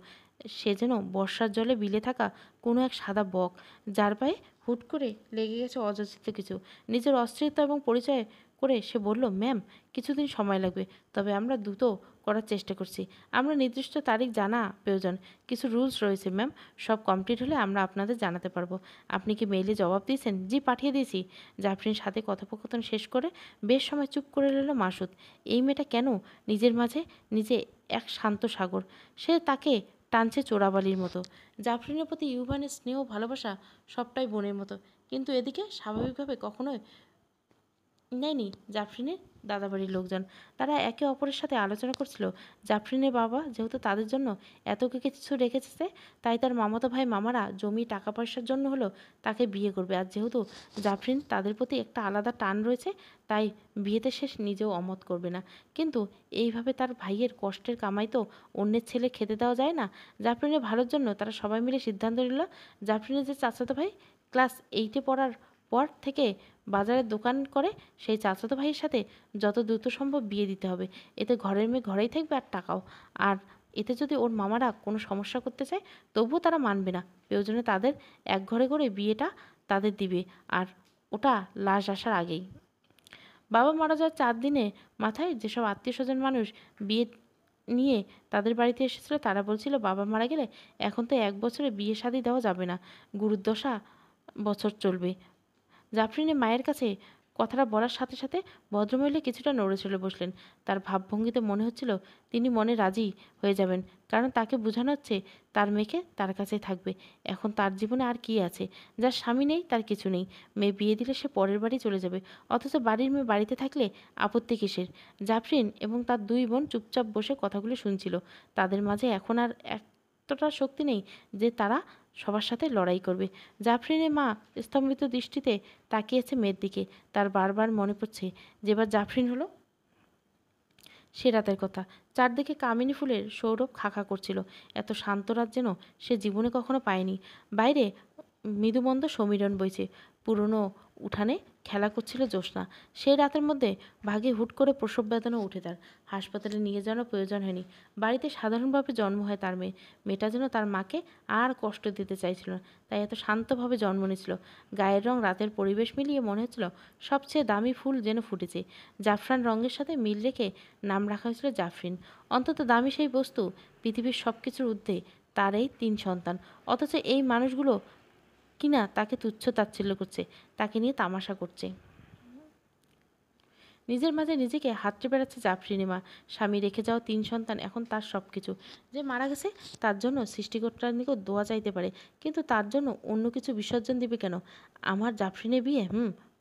সে যেন বর্ষার জলে বিলে থাকা কোনো এক সাদা বক, যার পায়ে হুট করে লেগে গেছে অযাচিত কিছু। নিজের অস্ত্রিত্ব এবং পরিচয় করে সে বলল, ম্যাম, কিছুদিন সময় লাগবে, তবে আমরা দ্রুত করার চেষ্টা করছি। আমরা নির্দিষ্ট তারিখ জানা প্রয়োজন। কিছু রুলস রয়েছে ম্যাম, সব কমপ্লিট হলে আমরা আপনাদের জানাতে পারবো। আপনি কি মেইলে জবাব দিয়েছেন? জি, পাঠিয়ে দিয়েছি। জাফরিন সাথে কথোপকথন শেষ করে বেশ সময় চুপ করে রইল মাসুদ। এই মেয়েটা কেন নিজের মাঝে নিজে এক শান্ত সাগর, সে তাকে টানছে চোরাবালির মতো। জাফরিনের প্রতি ইউভানের স্নেহ ভালোবাসা সবটাই বোনের মতো, কিন্তু এদিকে স্বাভাবিকভাবে কখনোই নেয়নি জাফরিনের দাদাবাড়ির লোকজন। তারা একে অপরের সাথে আলোচনা করছিল, জাফরিনের বাবা যেহেতু তাদের জন্য এত কিছু রেখেছে, তাই তার মামাতো ভাই মামারা জমি টাকা পয়সার জন্য হলেও তাকে বিয়ে করবে। আর যেহেতু জাফরিন তাদের প্রতি একটা আলাদা টান রয়েছে, তাই বিয়েতে সে নিজেও অমত করবে না। কিন্তু এইভাবে তার ভাইয়ের কষ্টের কামাই তো অন্যের ছেলে খেতে দেওয়া যায় না। জাফরিনের ভালোর জন্য তারা সবাই মিলে সিদ্ধান্ত নিল, জাফরিনের যে চাচাতো ভাই ক্লাস 8-এ পড়ার পর থেকে বাজারে দোকান করে, সেই চাচাতো ভাইয়ের সাথে যত দ্রুত সম্ভব বিয়ে দিতে হবে। এতে ঘরের মেয়ে ঘরেই থাকবে আর টাকাও। আর এতে যদি ওর মামারা কোনো সমস্যা করতে চায়, তবুও তারা মানবে না। প্রয়োজনে তাদের এক ঘরে করে বিয়েটা তাদের দিবে, আর ওটা লাশ আসার আগেই। বাবা মারা যাওয়ার 4 দিনে মাথায় যেসব আত্মীয় স্বজন মানুষ বিয়ে নিয়ে তাদের বাড়িতে এসেছিল, তারা বলছিল বাবা মারা গেলে এখন তো 1 বছরে বিয়ে শাদী দেওয়া যাবে না, গুরুদশা বছর চলবে। জাফরিনের মায়ের কাছে কথাটা বলার সাথে সাথে ভদ্রমহিলা কিছুটা নড়ে চড়ে বসলেন। তার ভাবভঙ্গিতে মনে হচ্ছিল তিনি মনে রাজি হয়ে যাবেন, কারণ তাকে বোঝানো হচ্ছে তার মেয়েকে তার কাছেই থাকবে। এখন তার জীবনে আর কি আছে? যার স্বামী নেই, তার কিছু নেই। মেয়ে বিয়ে দিলে সে পরের বাড়ি চলে যাবে, অথচ বাড়ির মেয়ে বাড়িতে থাকলে আপত্তি কিসের? জাফরিন এবং তার 2 বোন চুপচাপ বসে কথাগুলো শুনছিল। তাদের মাঝে এখন আর এতটা শক্তি নেই যে তারা সবার সাথে লড়াই করবে। জাফরিনের মা স্তম্ভিত দৃষ্টিতে তাকিয়েছে মেয়ের দিকে। তার বারবার মনে পড়ছে যেবার জাফরিন হলো সে রাতের কথা। চারদিকে কামিনী ফুলের সৌরভ খাখা করছিল। এত শান্ত রাত যেন সে জীবনে কখনো পায়নি। বাইরে মৃদুমন্দ সমীরণ বইছে। পুরনো উঠানে খেলা করছিল জ্যোৎস্না। সেই রাতের মধ্যে ভাগে হুট করে প্রসব বেদনা উঠে তার। হাসপাতালে নিয়ে যাওয়ার প্রয়োজন হয়নি। বাড়িতে সাধারণভাবে জন্ম হয় তার মেয়ে। মেয়েটা যেন তার মাকে আর কষ্ট দিতে চাইছিল না, তাই এত শান্তভাবে জন্ম নিয়েছিল। গায়ের রং রাতের পরিবেশ মিলিয়ে মনে হচ্ছিল সবচেয়ে দামি ফুল যেন ফুটেছে। জাফরান রঙের সাথে মিল রেখে নাম রাখা হয়েছিল জাফরিন। অন্তত দামি সেই বস্তু, পৃথিবীর সব কিছুর ঊর্ধ্বে তার এই 3 সন্তান। অথচ এই মানুষগুলো কিনা তাকে তুচ্ছ তাচ্ছিল্য করছে, তাকে নিয়ে তামাশা করছে। নিজের মাঝে নিজেকে হাতড়ে বেড়াচ্ছে জাফরিনের মা। স্বামী রেখে যাওয়া 3 সন্তান এখন তার সব কিছু। যে মারা গেছে তার জন্য সৃষ্টিকর্তার নিকট দোয়া চাইতে পারে, কিন্তু তার জন্য অন্য কিছু বিসর্জন দিবে কেন? আমার জাফরিনের বিয়ে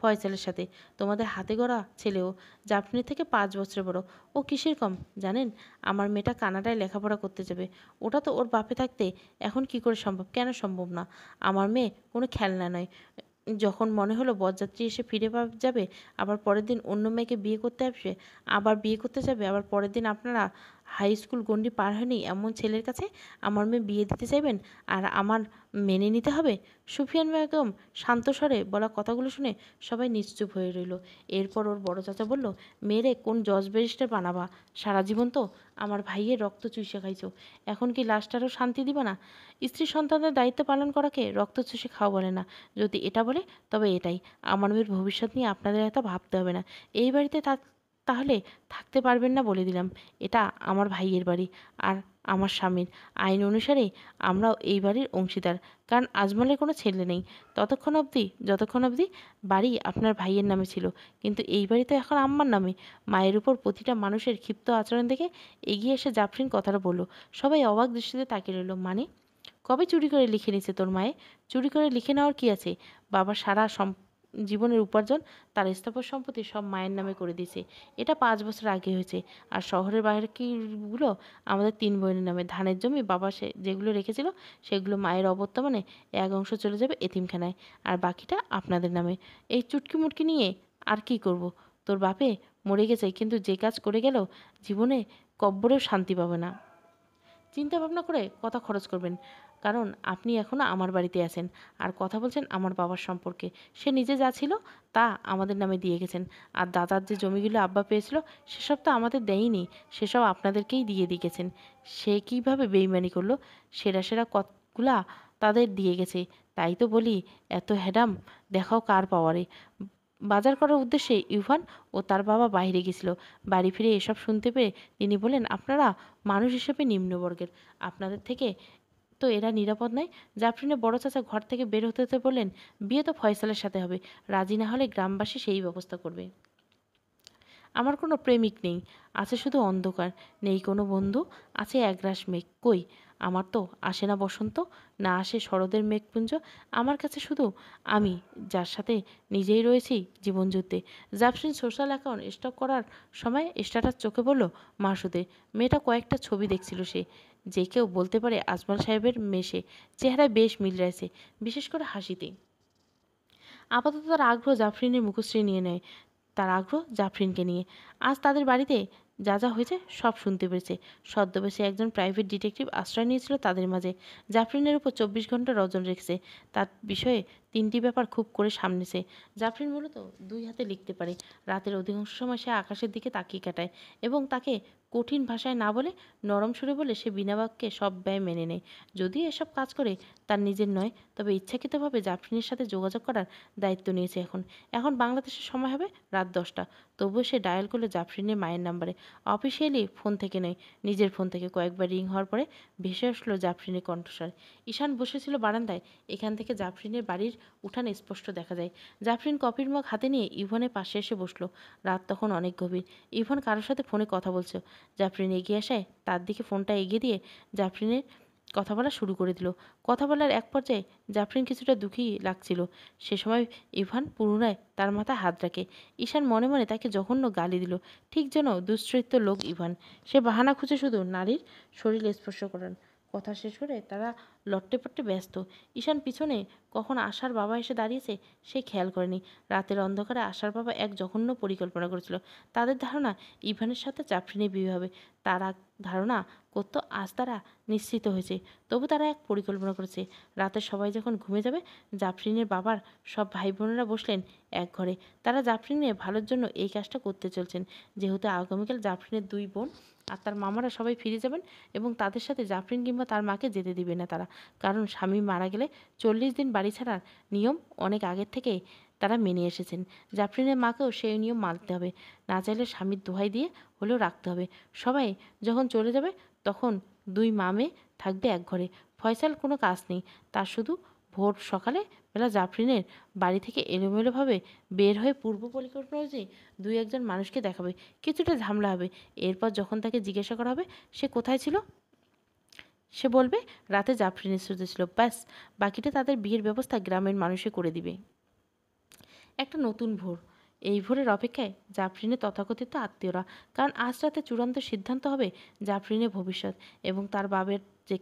ফয়সালের সাথে। তোমাদের হাতে গড়া ছেলেও জাফরিনের থেকে 5 বছরের বড়। ও কিসের কম জানেন? আমার মেয়েটা কানাডায় লেখাপড়া করতে যাবে। ওটা তো ওর বাপে থাকতে এখন কি করে সম্ভব? কেন সম্ভব না? আমার মেয়ে কোনো খেলনা নয়। যখন মনে হলো বরযাত্রী এসে ফিরে যাবে, আবার পরের দিন অন্য মেয়েকে বিয়ে করতে আসবে, আবার বিয়ে করতে যাবে, আবার পরের দিন আপনারা হাই স্কুল গণ্ডি পার হয়নি এমন ছেলের কাছে আমার মেয়ে বিয়ে দিতে চাইবেন, আর আমার মেনে নিতে হবে? সুফিয়ান বেগম শান্ত স্বরে বলা কথাগুলো শুনে সবাই নিশ্চুপ হয়ে রইল। এরপর ওর বড় চাচা বলল, মেয়েরে কোন জজ ব্যারিস্টার বানাবা? সারা জীবন তো আমার ভাইয়ের রক্ত চুষে খাইছো, এখন কি লাস্টারও শান্তি দিবা না? স্ত্রী সন্তানদের দায়িত্ব পালন করাকে রক্ত চুষে খাওয়া বলে না। যদি এটা বলে তবে এটাই। আমার মেয়ের ভবিষ্যৎ নিয়ে আপনাদের এত ভাবতে হবে না। এই বাড়িতে তাহলে থাকতে পারবেন না বলে দিলাম। এটা আমার ভাইয়ের বাড়ি আর আমার স্বামীর। আইন অনুসারে আমরাও এই বাড়ির অংশীদার, কারণ আজমলের কোনো ছেলে নেই। যতক্ষণ অবধি বাড়ি আপনার ভাইয়ের নামে ছিল, কিন্তু এই বাড়ি তো এখন আম্মার নামে। মায়ের উপর প্রতিটা মানুষের ক্ষিপ্ত আচরণ দেখে এগিয়ে এসে জাফরিন কথাটা বলল। সবাই অবাক দৃষ্টিতে তাকিয়ে রইল। মানে, কবে চুরি করে লিখে নিয়েছে তোর মায়ে? চুরি করে লিখে নেওয়ার কি আছে? বাবা সারা জীবনের উপার্জন, তার স্থাবর সম্পত্তি সব মায়ের নামে করে দিয়েছে। এটা 5 বছর আগে হয়েছে। আর শহরের বাকিগুলো আমাদের 3 বোনের নামে। ধানের জমি বাবা যেগুলো রেখেছিল সেগুলো মায়ের অবর্তমানে 1 অংশ চলে যাবে এতিমখানায়, আর বাকিটা আপনাদের নামে। এই চুটকি মুটকি নিয়ে আর কি করব? তোর বাপে মরে গেছে, কিন্তু যে কাজ করে গেল জীবনে কব্বরেও শান্তি পাবে না। চিন্তা ভাবনা করে কথা খরচ করবেন, কারণ আপনি এখনও আমার বাড়িতে আছেন আর কথা বলছেন আমার বাবার সম্পর্কে। সে নিজে যা ছিল তা আমাদের নামে দিয়ে গেছেন। আর দাদার যে জমিগুলো আব্বা পেয়েছিল সেসব তো আমাদের দেয়নি, সেসব আপনাদেরকেই দিয়ে গেছেন। সে কীভাবে বেইমানি করলো, সেরা সেরা কতগুলা তাদের দিয়ে গেছে। তাই তো বলি, এত হ্যাডাম দেখাও কার পাওয়ারে। বাজার করার উদ্দেশ্যে ইভান ও তার বাবা বাইরে গেছিল। বাড়ি ফিরে এসব শুনতে পেয়ে তিনি বললেন, আপনারা মানুষ হিসেবে নিম্নবর্গের, আপনাদের থেকে তো এরা নিরাপদ নয়। জাফরিনের বড় চাচা ঘর থেকে বের হতে হতে বললেন, বিয়ে তো ফয়সালের সাথে হবে, রাজি না হলে গ্রামবাসী সেই ব্যবস্থা করবে। আমার কোনো প্রেমিক নেই, আছে শুধু অন্ধকার। নেই কোনো বন্ধু, আছে একরাশ মেঘ। কই, আমার তো আসে না বসন্ত, না আসে শরতের মেঘপুঞ্জ। আমার কাছে শুধু আমি, যার সাথে নিজেই রয়েছি জীবনযুদ্ধে। জাফরিন সোশ্যাল অ্যাকাউন্ট স্টক করার সময় স্ট্যাটাস চোখে পড়ল মাসুদের। মেয়েটা কয়েকটা ছবি দেখছিল সে, যে কেউ বলতে পারে আজমল সাহেবের মেশে। চেহারায় বেশ মিল রয়েছে, বিশেষ করে হাসিতে। আপাতত তার আগ্রহ জাফরিনের মুখশ্রী নিয়ে নেয়, তার আগ্রহ জাফরিনকে নিয়ে। আজ তাদের বাড়িতে যা যা হয়েছে সব শুনতে পেরেছে। ছদ্মবেশে একজন প্রাইভেট ডিটেকটিভ আশ্রয় নিয়েছিল তাদের মাঝে। জাফরিনের উপর 24 ঘন্টা নজর রেখেছে। তার বিষয়ে 3টি ব্যাপার খুব করে সামনেছে। জাফরিন মূলত 2 হাতে লিখতে পারে। রাতের অধিকাংশ সময় সে আকাশের দিকে তাকিয়ে কাটায়, এবং তাকে কঠিন ভাষায় না বলে নরম সুরে বলে সে বিনা বাক্যে সব ব্যয় মেনে নেয়। যদিও এসব কাজ করে তার নিজের নয়, তবে ইচ্ছাকৃতভাবে জাফরিনের সাথে যোগাযোগ করার দায়িত্ব নিয়েছে। এখন বাংলাদেশের সময় হবে রাত 10টা। তবুও সে ডায়াল করলো জাফরিনের মায়ের নাম্বারে। অফিসিয়ালি ফোন থেকে নয়, নিজের ফোন থেকে। কয়েকবার রিং হওয়ার পরে ভেসে আসলো জাফরিনের কণ্ঠস্বর। ঈশান বসেছিল বারান্দায়। এখান থেকে জাফরিনের বাড়ির উঠান স্পষ্ট দেখা যায়। জাফরিন কফির মগ হাতে নিয়ে ইভনের পাশে এসে বসলো। রাত তখন অনেক গভীর। ইভন কারোর সাথে ফোনে কথা বলছে। জাফরিন এগিয়ে আসায় তার দিকে ফোনটা এগিয়ে দিয়ে জাফরিনের কথা বলা শুরু করে দিল। কথা বলার এক পর্যায়ে জাফরিন কিছুটা দুঃখী লাগছিল। সে সময় ইভান পুনরায় তার মাথায় হাত রাখে। ঈশান মনে মনে তাকে জঘন্য গালি দিল, ঠিক যেন দুশ্চরিত্র লোক ইভান। সে বাহানা খুঁজে শুধু নারীর শরীর স্পর্শ করার। কথা শেষ করে তারা লট্টে পট্টে ব্যস্ত। ঈশান পিছনে কখন আশার বাবা এসে দাঁড়িয়েছে সে খেয়াল করেনি। রাতের অন্ধকারে আশার বাবা এক জঘন্য পরিকল্পনা করেছিল। তাদের ধারণা ইভানের সাথে জাফরিনের বিয়ে হবে। তারা ধারণা করতো আজ তারা নিশ্চিত হয়েছে। তবু তারা এক পরিকল্পনা করেছে। রাতে সবাই যখন ঘুমে যাবে, জাফরিনের বাবার সব ভাই বোনেরা বসলেন এক ঘরে। তারা জাফরিনের ভালোর জন্য এই কাজটা করতে চলছেন। যেহেতু আগামীকাল জাফরিনের 2 বোন আর তার মামারা সবাই ফিরে যাবেন, এবং তাদের সাথে জাফরিন কিংবা তার মাকে যেতে দিবে না তারা। কারণ স্বামী মারা গেলে 40 দিন বাড়ি ছাড়ার নিয়ম অনেক আগের থেকেই তারা মেনে এসেছেন। জাফরিনের মাকেও সেই নিয়ম মানতে হবে। না চাইলে স্বামীর দোহাই দিয়ে হলেও রাখতে হবে। সবাই যখন চলে যাবে তখন 2 মামে থাকবে এক ঘরে। ফয়সাল কোনো কাজ নেই, তার শুধু ভোর সকালে বেলা জাফরিনের বাড়ি থেকে এলোমেলোভাবে বের হয়ে পূর্ব পরিকল্পনা অনুযায়ী 2-1 মানুষকে দেখাবে। কিছুটা ঝামেলা হবে। এরপর যখন তাকে জিজ্ঞাসা করা হবে সে কোথায় ছিল, সে বলবে রাতে জাফরিনের সাথে ছিল। ব্যাস, বাকিটা তাদের বিয়ের ব্যবস্থা গ্রামের মানুষে করে দিবে। একটা নতুন ভোর। এই ভোরের অপেক্ষায় জাফরিনের তথাকথিত আত্মীয়রা। কারণ আজ রাতে চূড়ান্ত সিদ্ধান্ত হবে জাফরিনের ভবিষ্যৎ এবং তার বাবার যে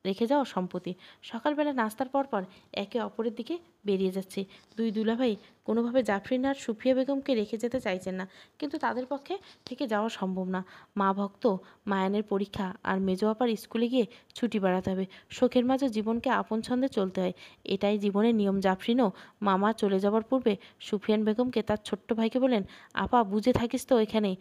রেখে যাওয়া সম্পত্তি। সকালবেলা নাস্তার পরপর একে অপরের দিকে বেরিয়ে যাচ্ছে 2 দুলাভাই। কোনোভাবে জাফরিন আর সুফিয়া বেগমকে রেখে যেতে চাইছেন না, কিন্তু তাদের পক্ষে থেকে যাওয়া সম্ভব না। মা ভক্ত মায়ানের পরীক্ষা আর মেজো আপার স্কুলে গিয়ে ছুটি বাড়াতে হবে। শোকের মাঝে জীবনকে আপন ছন্দে চলতে হয়, এটাই জীবনের নিয়ম। জাফরিনও মামা চলে যাওয়ার পূর্বে সুফিয়ান বেগমকে তার ছোট্ট ভাইকে বলেন, আপা বুঝে থাকিস তো এখানে,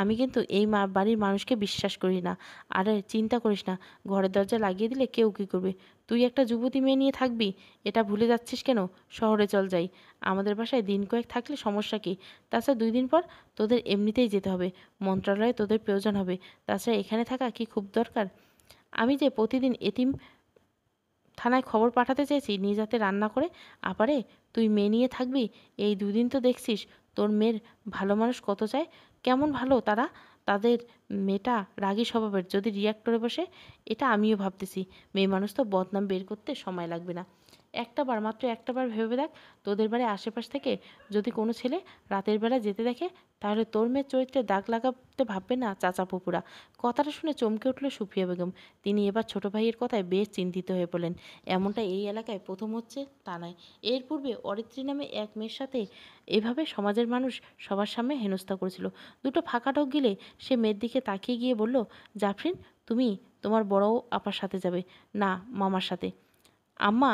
আমি কিন্তু এই বাড়ির মানুষকে বিশ্বাস করি না। আরে চিন্তা করিস না, ঘরের দরজা লাগিয়ে দিলে কেউ কী করবে? তুই একটা যুবতী মেয়ে নিয়ে থাকবি, এটা ভুলে যাচ্ছিস কেন? শহরে চল যাই, আমাদের বাসায় দিন কয়েক থাকলে সমস্যা কী? তাছাড়া 2 দিন পর তোদের এমনিতেই যেতে হবে, মন্ত্রণালয়ে তোদের প্রয়োজন হবে। তাছাড়া এখানে থাকা কি খুব দরকার? আমি যে প্রতিদিন এতিম থানায় খবর পাঠাতে চেয়েছি নিজ হাতে রান্না করে। আপারে তুই মেয়ে নিয়ে থাকবি, এই 2 দিন তো দেখছিস তোর মেয়ের ভালো মানুষ কত চায়। কেমন ভালো তারা, তাদের মেয়েটা রাগী স্বভাবের, যদি রিয়াক্ট করে বসে। এটা আমিও ভাবতেছি, মেয়ে মানুষ তো বদনাম বের করতে সময় লাগবে না। একটাবার, মাত্র একটাবার ভেবে দেখ, তোদের বাড়ির আশেপাশ থেকে যদি কোনো ছেলে রাতের বেলা যেতে দেখে, তাহলে তোর মেয়ের চরিত্রে দাগ লাগাতে ভাববে না চাচা পুপুরা? কথাটা শুনে চমকে উঠল সুফিয়া বেগম। তিনি এবার ছোট ভাইয়ের কথায় বেশ চিন্তিত হয়ে পড়লেন। এমনটা এই এলাকায় প্রথম হচ্ছে তা নয়। এর পূর্বে অরিত্রী নামে এক মেয়ের সাথে এভাবে সমাজের মানুষ সবার সামনে হেনস্থা করেছিল। দুটো ফাঁকা ঢোক গিলে সে মেয়ের দিকে তাকিয়ে গিয়ে বলল, জাফরিন, তুমি তোমার বড় আপার সাথে যাবে, না মামার সাথে। আম্মা,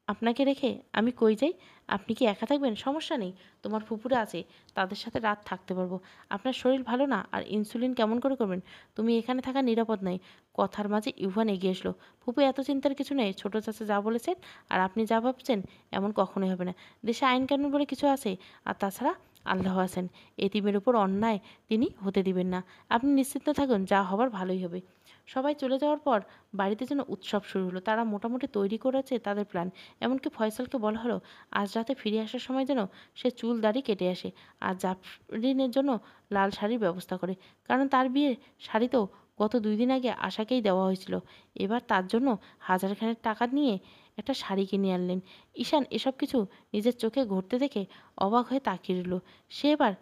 আপনাকে রেখে আমি কই যাই? আপনি কি একা থাকবেন? সমস্যা নেই, তোমার ফুপুরা আছে, তাদের সাথে রাত থাকতে পারবো। আপনার শরীর ভালো না, আর ইনসুলিন কেমন করে করবেন? তুমি এখানে থাকা নিরাপদ নয়। কথার মাঝে ইউভান এগিয়ে আসলো। ফুপু, এত চিন্তার কিছু নেই, ছোট চাচা যা বলেছেন আর আপনি যা ভাবছেন এমন কখনোই হবে না। দেশে আইন কানুন বলে কিছু আছে, আর তাছাড়া আল্লাহ আছেন। এতিমের উপর অন্যায় তিনি হতে দিবেন না। আপনি নিশ্চিন্ত থাকুন, যা হবার ভালোই হবে। সবাই চলে যাওয়ার পর বাড়িতে যেন উৎসব শুরু হলো। তারা মোটামুটি তৈরি করেছে তাদের প্ল্যান। এমনকি ফয়সালকে বলা হলো আজ রাতে ফিরে আসার সময় যেন সে চুল দাড়ি কেটে আসে, আর জাফরিনের জন্য লাল শাড়ির ব্যবস্থা করে। কারণ তার বিয়ের শাড়ি তো গত 2 দিন আগে আশাকেই দেওয়া হয়েছিল। এবার তার জন্য হাজারখানেক টাকা নিয়ে একটা শাড়ি কিনে আনলেন। ঈশান এসব কিছু নিজের চোখে ঘটতে দেখে অবাক হয়ে তাকিয়ে রইল। সে এবার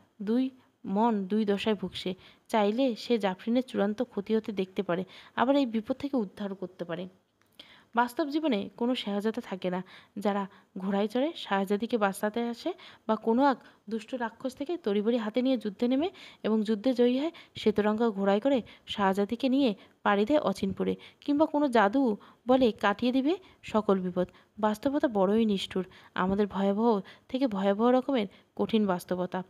দুই দশায় ভুগছে। চাইলে সে জাফরিনের চূড়ান্ত ক্ষতি হতে দেখতে পারে, আবার এই বিপদ থেকে উদ্ধারও করতে পারে। বাস্তব জীবনে কোনো শাহজাদা থাকে না যারা ঘোড়ায় চড়ে শাহজাদিকে বাঁচাতে আসে, বা কোনো এক দুষ্ট রাক্ষস থেকে তড়িবড়ি হাতে নিয়ে যুদ্ধে নেমে এবং যুদ্ধে জয়ী হয় শ্বেতরঙ্গা ঘোড়ায় করে শাহজাদিকে নিয়ে পাড়ি দেয় অচিনপুরে, কিংবা কোনো জাদু বলে কাটিয়ে দিবে সকল বিপদ। বাস্তবতা বড়ই নিষ্ঠুর, আমাদের ভয়াবহ থেকে ভয়াবহ রকমের কঠিন বাস্তবতা।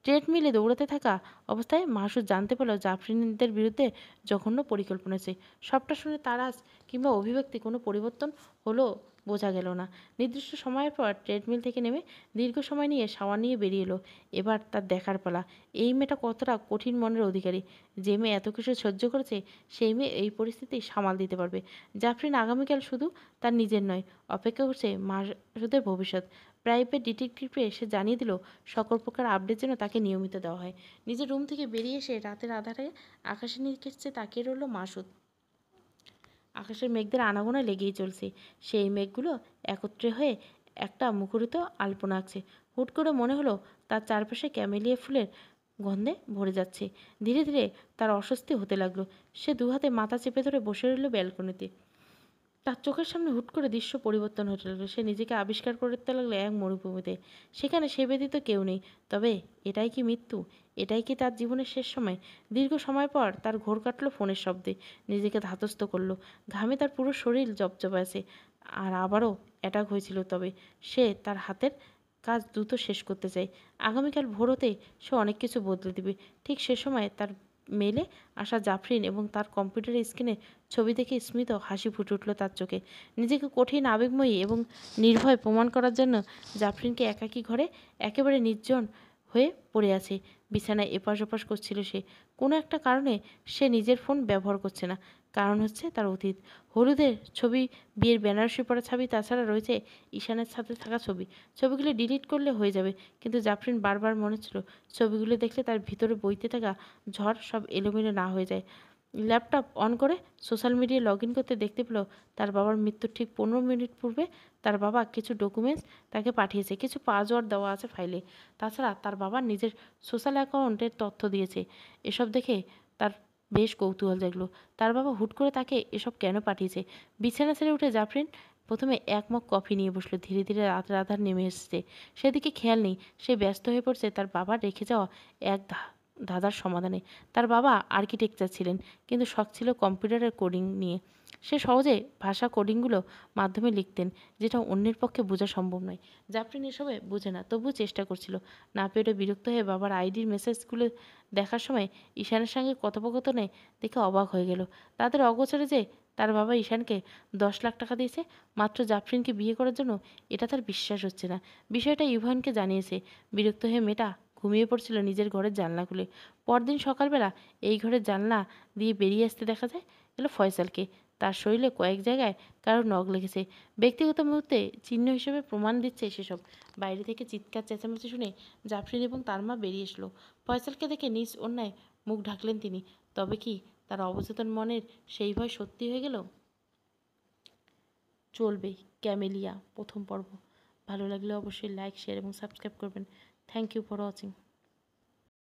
ট্রেডমিলে দৌড়াতে থাকা অবস্থায় মাসুদ জানতে পারল জাফরিনদের বিরুদ্ধে জঘন্য পরিকল্পনা আছে। সবটা শুনে তার আজ কিংবা অভিব্যক্তি কোনো পরিবর্তন হলো বোঝা গেল না। নির্দিষ্ট সময়ের পর ট্রেডমিল থেকে নেমে দীর্ঘ সময় নিয়ে শাওয়ার নিয়ে বেরিয়ে এলো। এবার তার দেখার পালা, এই মেয়েটা কতটা কঠিন মনের অধিকারী। যে মেয়ে এত কিছু সহ্য করেছে, সেই মেয়ে এই পরিস্থিতি সামাল দিতে পারবে। জাফরিন আগামীকাল শুধু তার নিজের নয়, অপেক্ষা করছে মাসুদের ভবিষ্যৎ। প্রাইভেট ডিটেকটিভকে সে জানিয়ে দিল সকল প্রকার আপডেট যেন তাকে নিয়মিত দেওয়া হয়। নিজের রুম থেকে বেরিয়ে এসে রাতের আধারে আকাশের নিচে তাকিয়ে রইল মাসুদ। আকাশের মেঘদের আনাগোনা লেগেই চলছে। সেই মেঘগুলো একত্রে হয়ে একটা মুখরিত আলপনা আঁকছে। হুট করে মনে হলো তার চারপাশে ক্যামেলিয়া ফুলের গন্ধে ভরে যাচ্ছে। ধীরে ধীরে তার অস্বস্তি হতে লাগলো। সে দুহাতে মাথা চেপে ধরে বসে রইল ব্যালকনিতে। তার চোখের সামনে হুট করে দৃশ্য পরিবর্তন হতে লাগলো। সে নিজেকে আবিষ্কার করতে লাগলো এক মরুভূমিতে। সেখানে সে ব্যতীত কেউ নেই। তবে এটাই কি মৃত্যু? এটাই কি তার জীবনের শেষ সময়? দীর্ঘ সময় পর তার ঘোর কাটলো ফোনের শব্দে। নিজেকে ধাতস্থ করলো। ঘামে তার পুরো শরীর জবজবে আছে। আর আবারও অ্যাটাক হয়েছিল। তবে সে তার হাতের কাজ দ্রুত শেষ করতে চায়। আগামীকাল ভোর হতে সে অনেক কিছু বদলে দেবে। ঠিক সে সময় তার মেলে আসা জাফরিন এবং তার কম্পিউটারের স্ক্রিনে ছবি দেখে স্মিত হাসি ফুটে উঠল তার চোখে। নিজেকে কঠিন আবেগময়ী এবং নির্ভয় প্রমাণ করার জন্য জাফরিনকে একাকী ঘরে একেবারে নির্জন হয়ে পড়ে আছে। বিছানায় এপাশ ওপাশ করছিল সে। কোনো একটা কারণে সে নিজের ফোন ব্যবহার করছে না। কারণ হচ্ছে তার অতীত। হলুদের ছবি, বিয়ের বেনারসি পরা ছবি, তাছাড়া রয়েছে ঈশানের সাথে থাকা ছবি। ছবিগুলো ডিলিট করলে হয়ে যাবে, কিন্তু জাফরিন বারবার মনে ছিল ছবিগুলো দেখলে তার ভিতরে বইতে থাকা ঝড় সব এলোমেলো না হয়ে যায়। ল্যাপটপ অন করে সোশ্যাল মিডিয়ায় লগ ইন করতে দেখতে পেল তার বাবার মৃত্যুর ঠিক 15 মিনিট পূর্বে তার বাবা কিছু ডকুমেন্টস তাকে পাঠিয়েছে। কিছু পাসওয়ার্ড দেওয়া আছে ফাইলে। তাছাড়া তার বাবা নিজের সোশ্যাল অ্যাকাউন্টের তথ্য দিয়েছে। এসব দেখে তার বেশ কৌতূহল জাগলো। তার বাবা হুট করে তাকে এসব কেন পাঠিয়েছে? বিছানা ছেড়ে উঠে জাফরিন প্রথমে এক মগ কফি নিয়ে বসলো। ধীরে ধীরে রাতের আধার নেমে এসেছে। সেদিকে খেয়াল নেই। সে ব্যস্ত হয়ে পড়ছে তার বাবার রেখে যাওয়া এক ধাঁধার সমাধানে। তার বাবা আর্কিটেকচার ছিলেন, কিন্তু শখ ছিল কম্পিউটারের কোডিং নিয়ে। সে সহজে ভাষা কোডিংগুলো মাধ্যমে লিখতেন, যেটা অন্যের পক্ষে বোঝা সম্ভব নয়। জাফরিন এসবে বোঝে না, তবুও চেষ্টা করছিল। না পেরে বিরক্ত হয়ে বাবার আইডির মেসেজগুলো দেখার সময় ঈশানের সঙ্গে কথোপকথনে দেখে অবাক হয়ে গেল। তাদের অগোচরে যে তার বাবা ঈশানকে 10 লাখ টাকা দিয়েছে মাত্র জাফরিনকে বিয়ে করার জন্য, এটা তার বিশ্বাস হচ্ছে না। বিষয়টা ইভানকে জানিয়েছে। বিরক্ত হয়ে মেয়েটা ঘুমিয়ে পড়ছিল নিজের ঘরের জানলা খুলে। পরদিন সকালবেলা এই ঘরের জানলা দিয়ে বেরিয়ে আসতে দেখা যায় এলো ফয়সালকে। তার শরীরে কয়েক জায়গায় কারো নখ লেগেছে। ব্যক্তিগত মুহূর্তে চিহ্ন হিসেবে প্রমাণ দিচ্ছে সেসব। বাইরে থেকে চিৎকার চেঁচামেচি শুনে জাফরিন এবং তার মা বেরিয়ে এসলো। ফয়সালকে দেখে নিজ অন্যায় মুখ ঢাকলেন তিনি। তবে কি তার অবচেতন মনের সেই ভয় সত্যি হয়ে গেল? চলবে ক্যামেলিয়া প্রথম পর্ব। ভালো লাগলে অবশ্যই লাইক, শেয়ার এবং সাবস্ক্রাইব করবেন। Thank you for watching.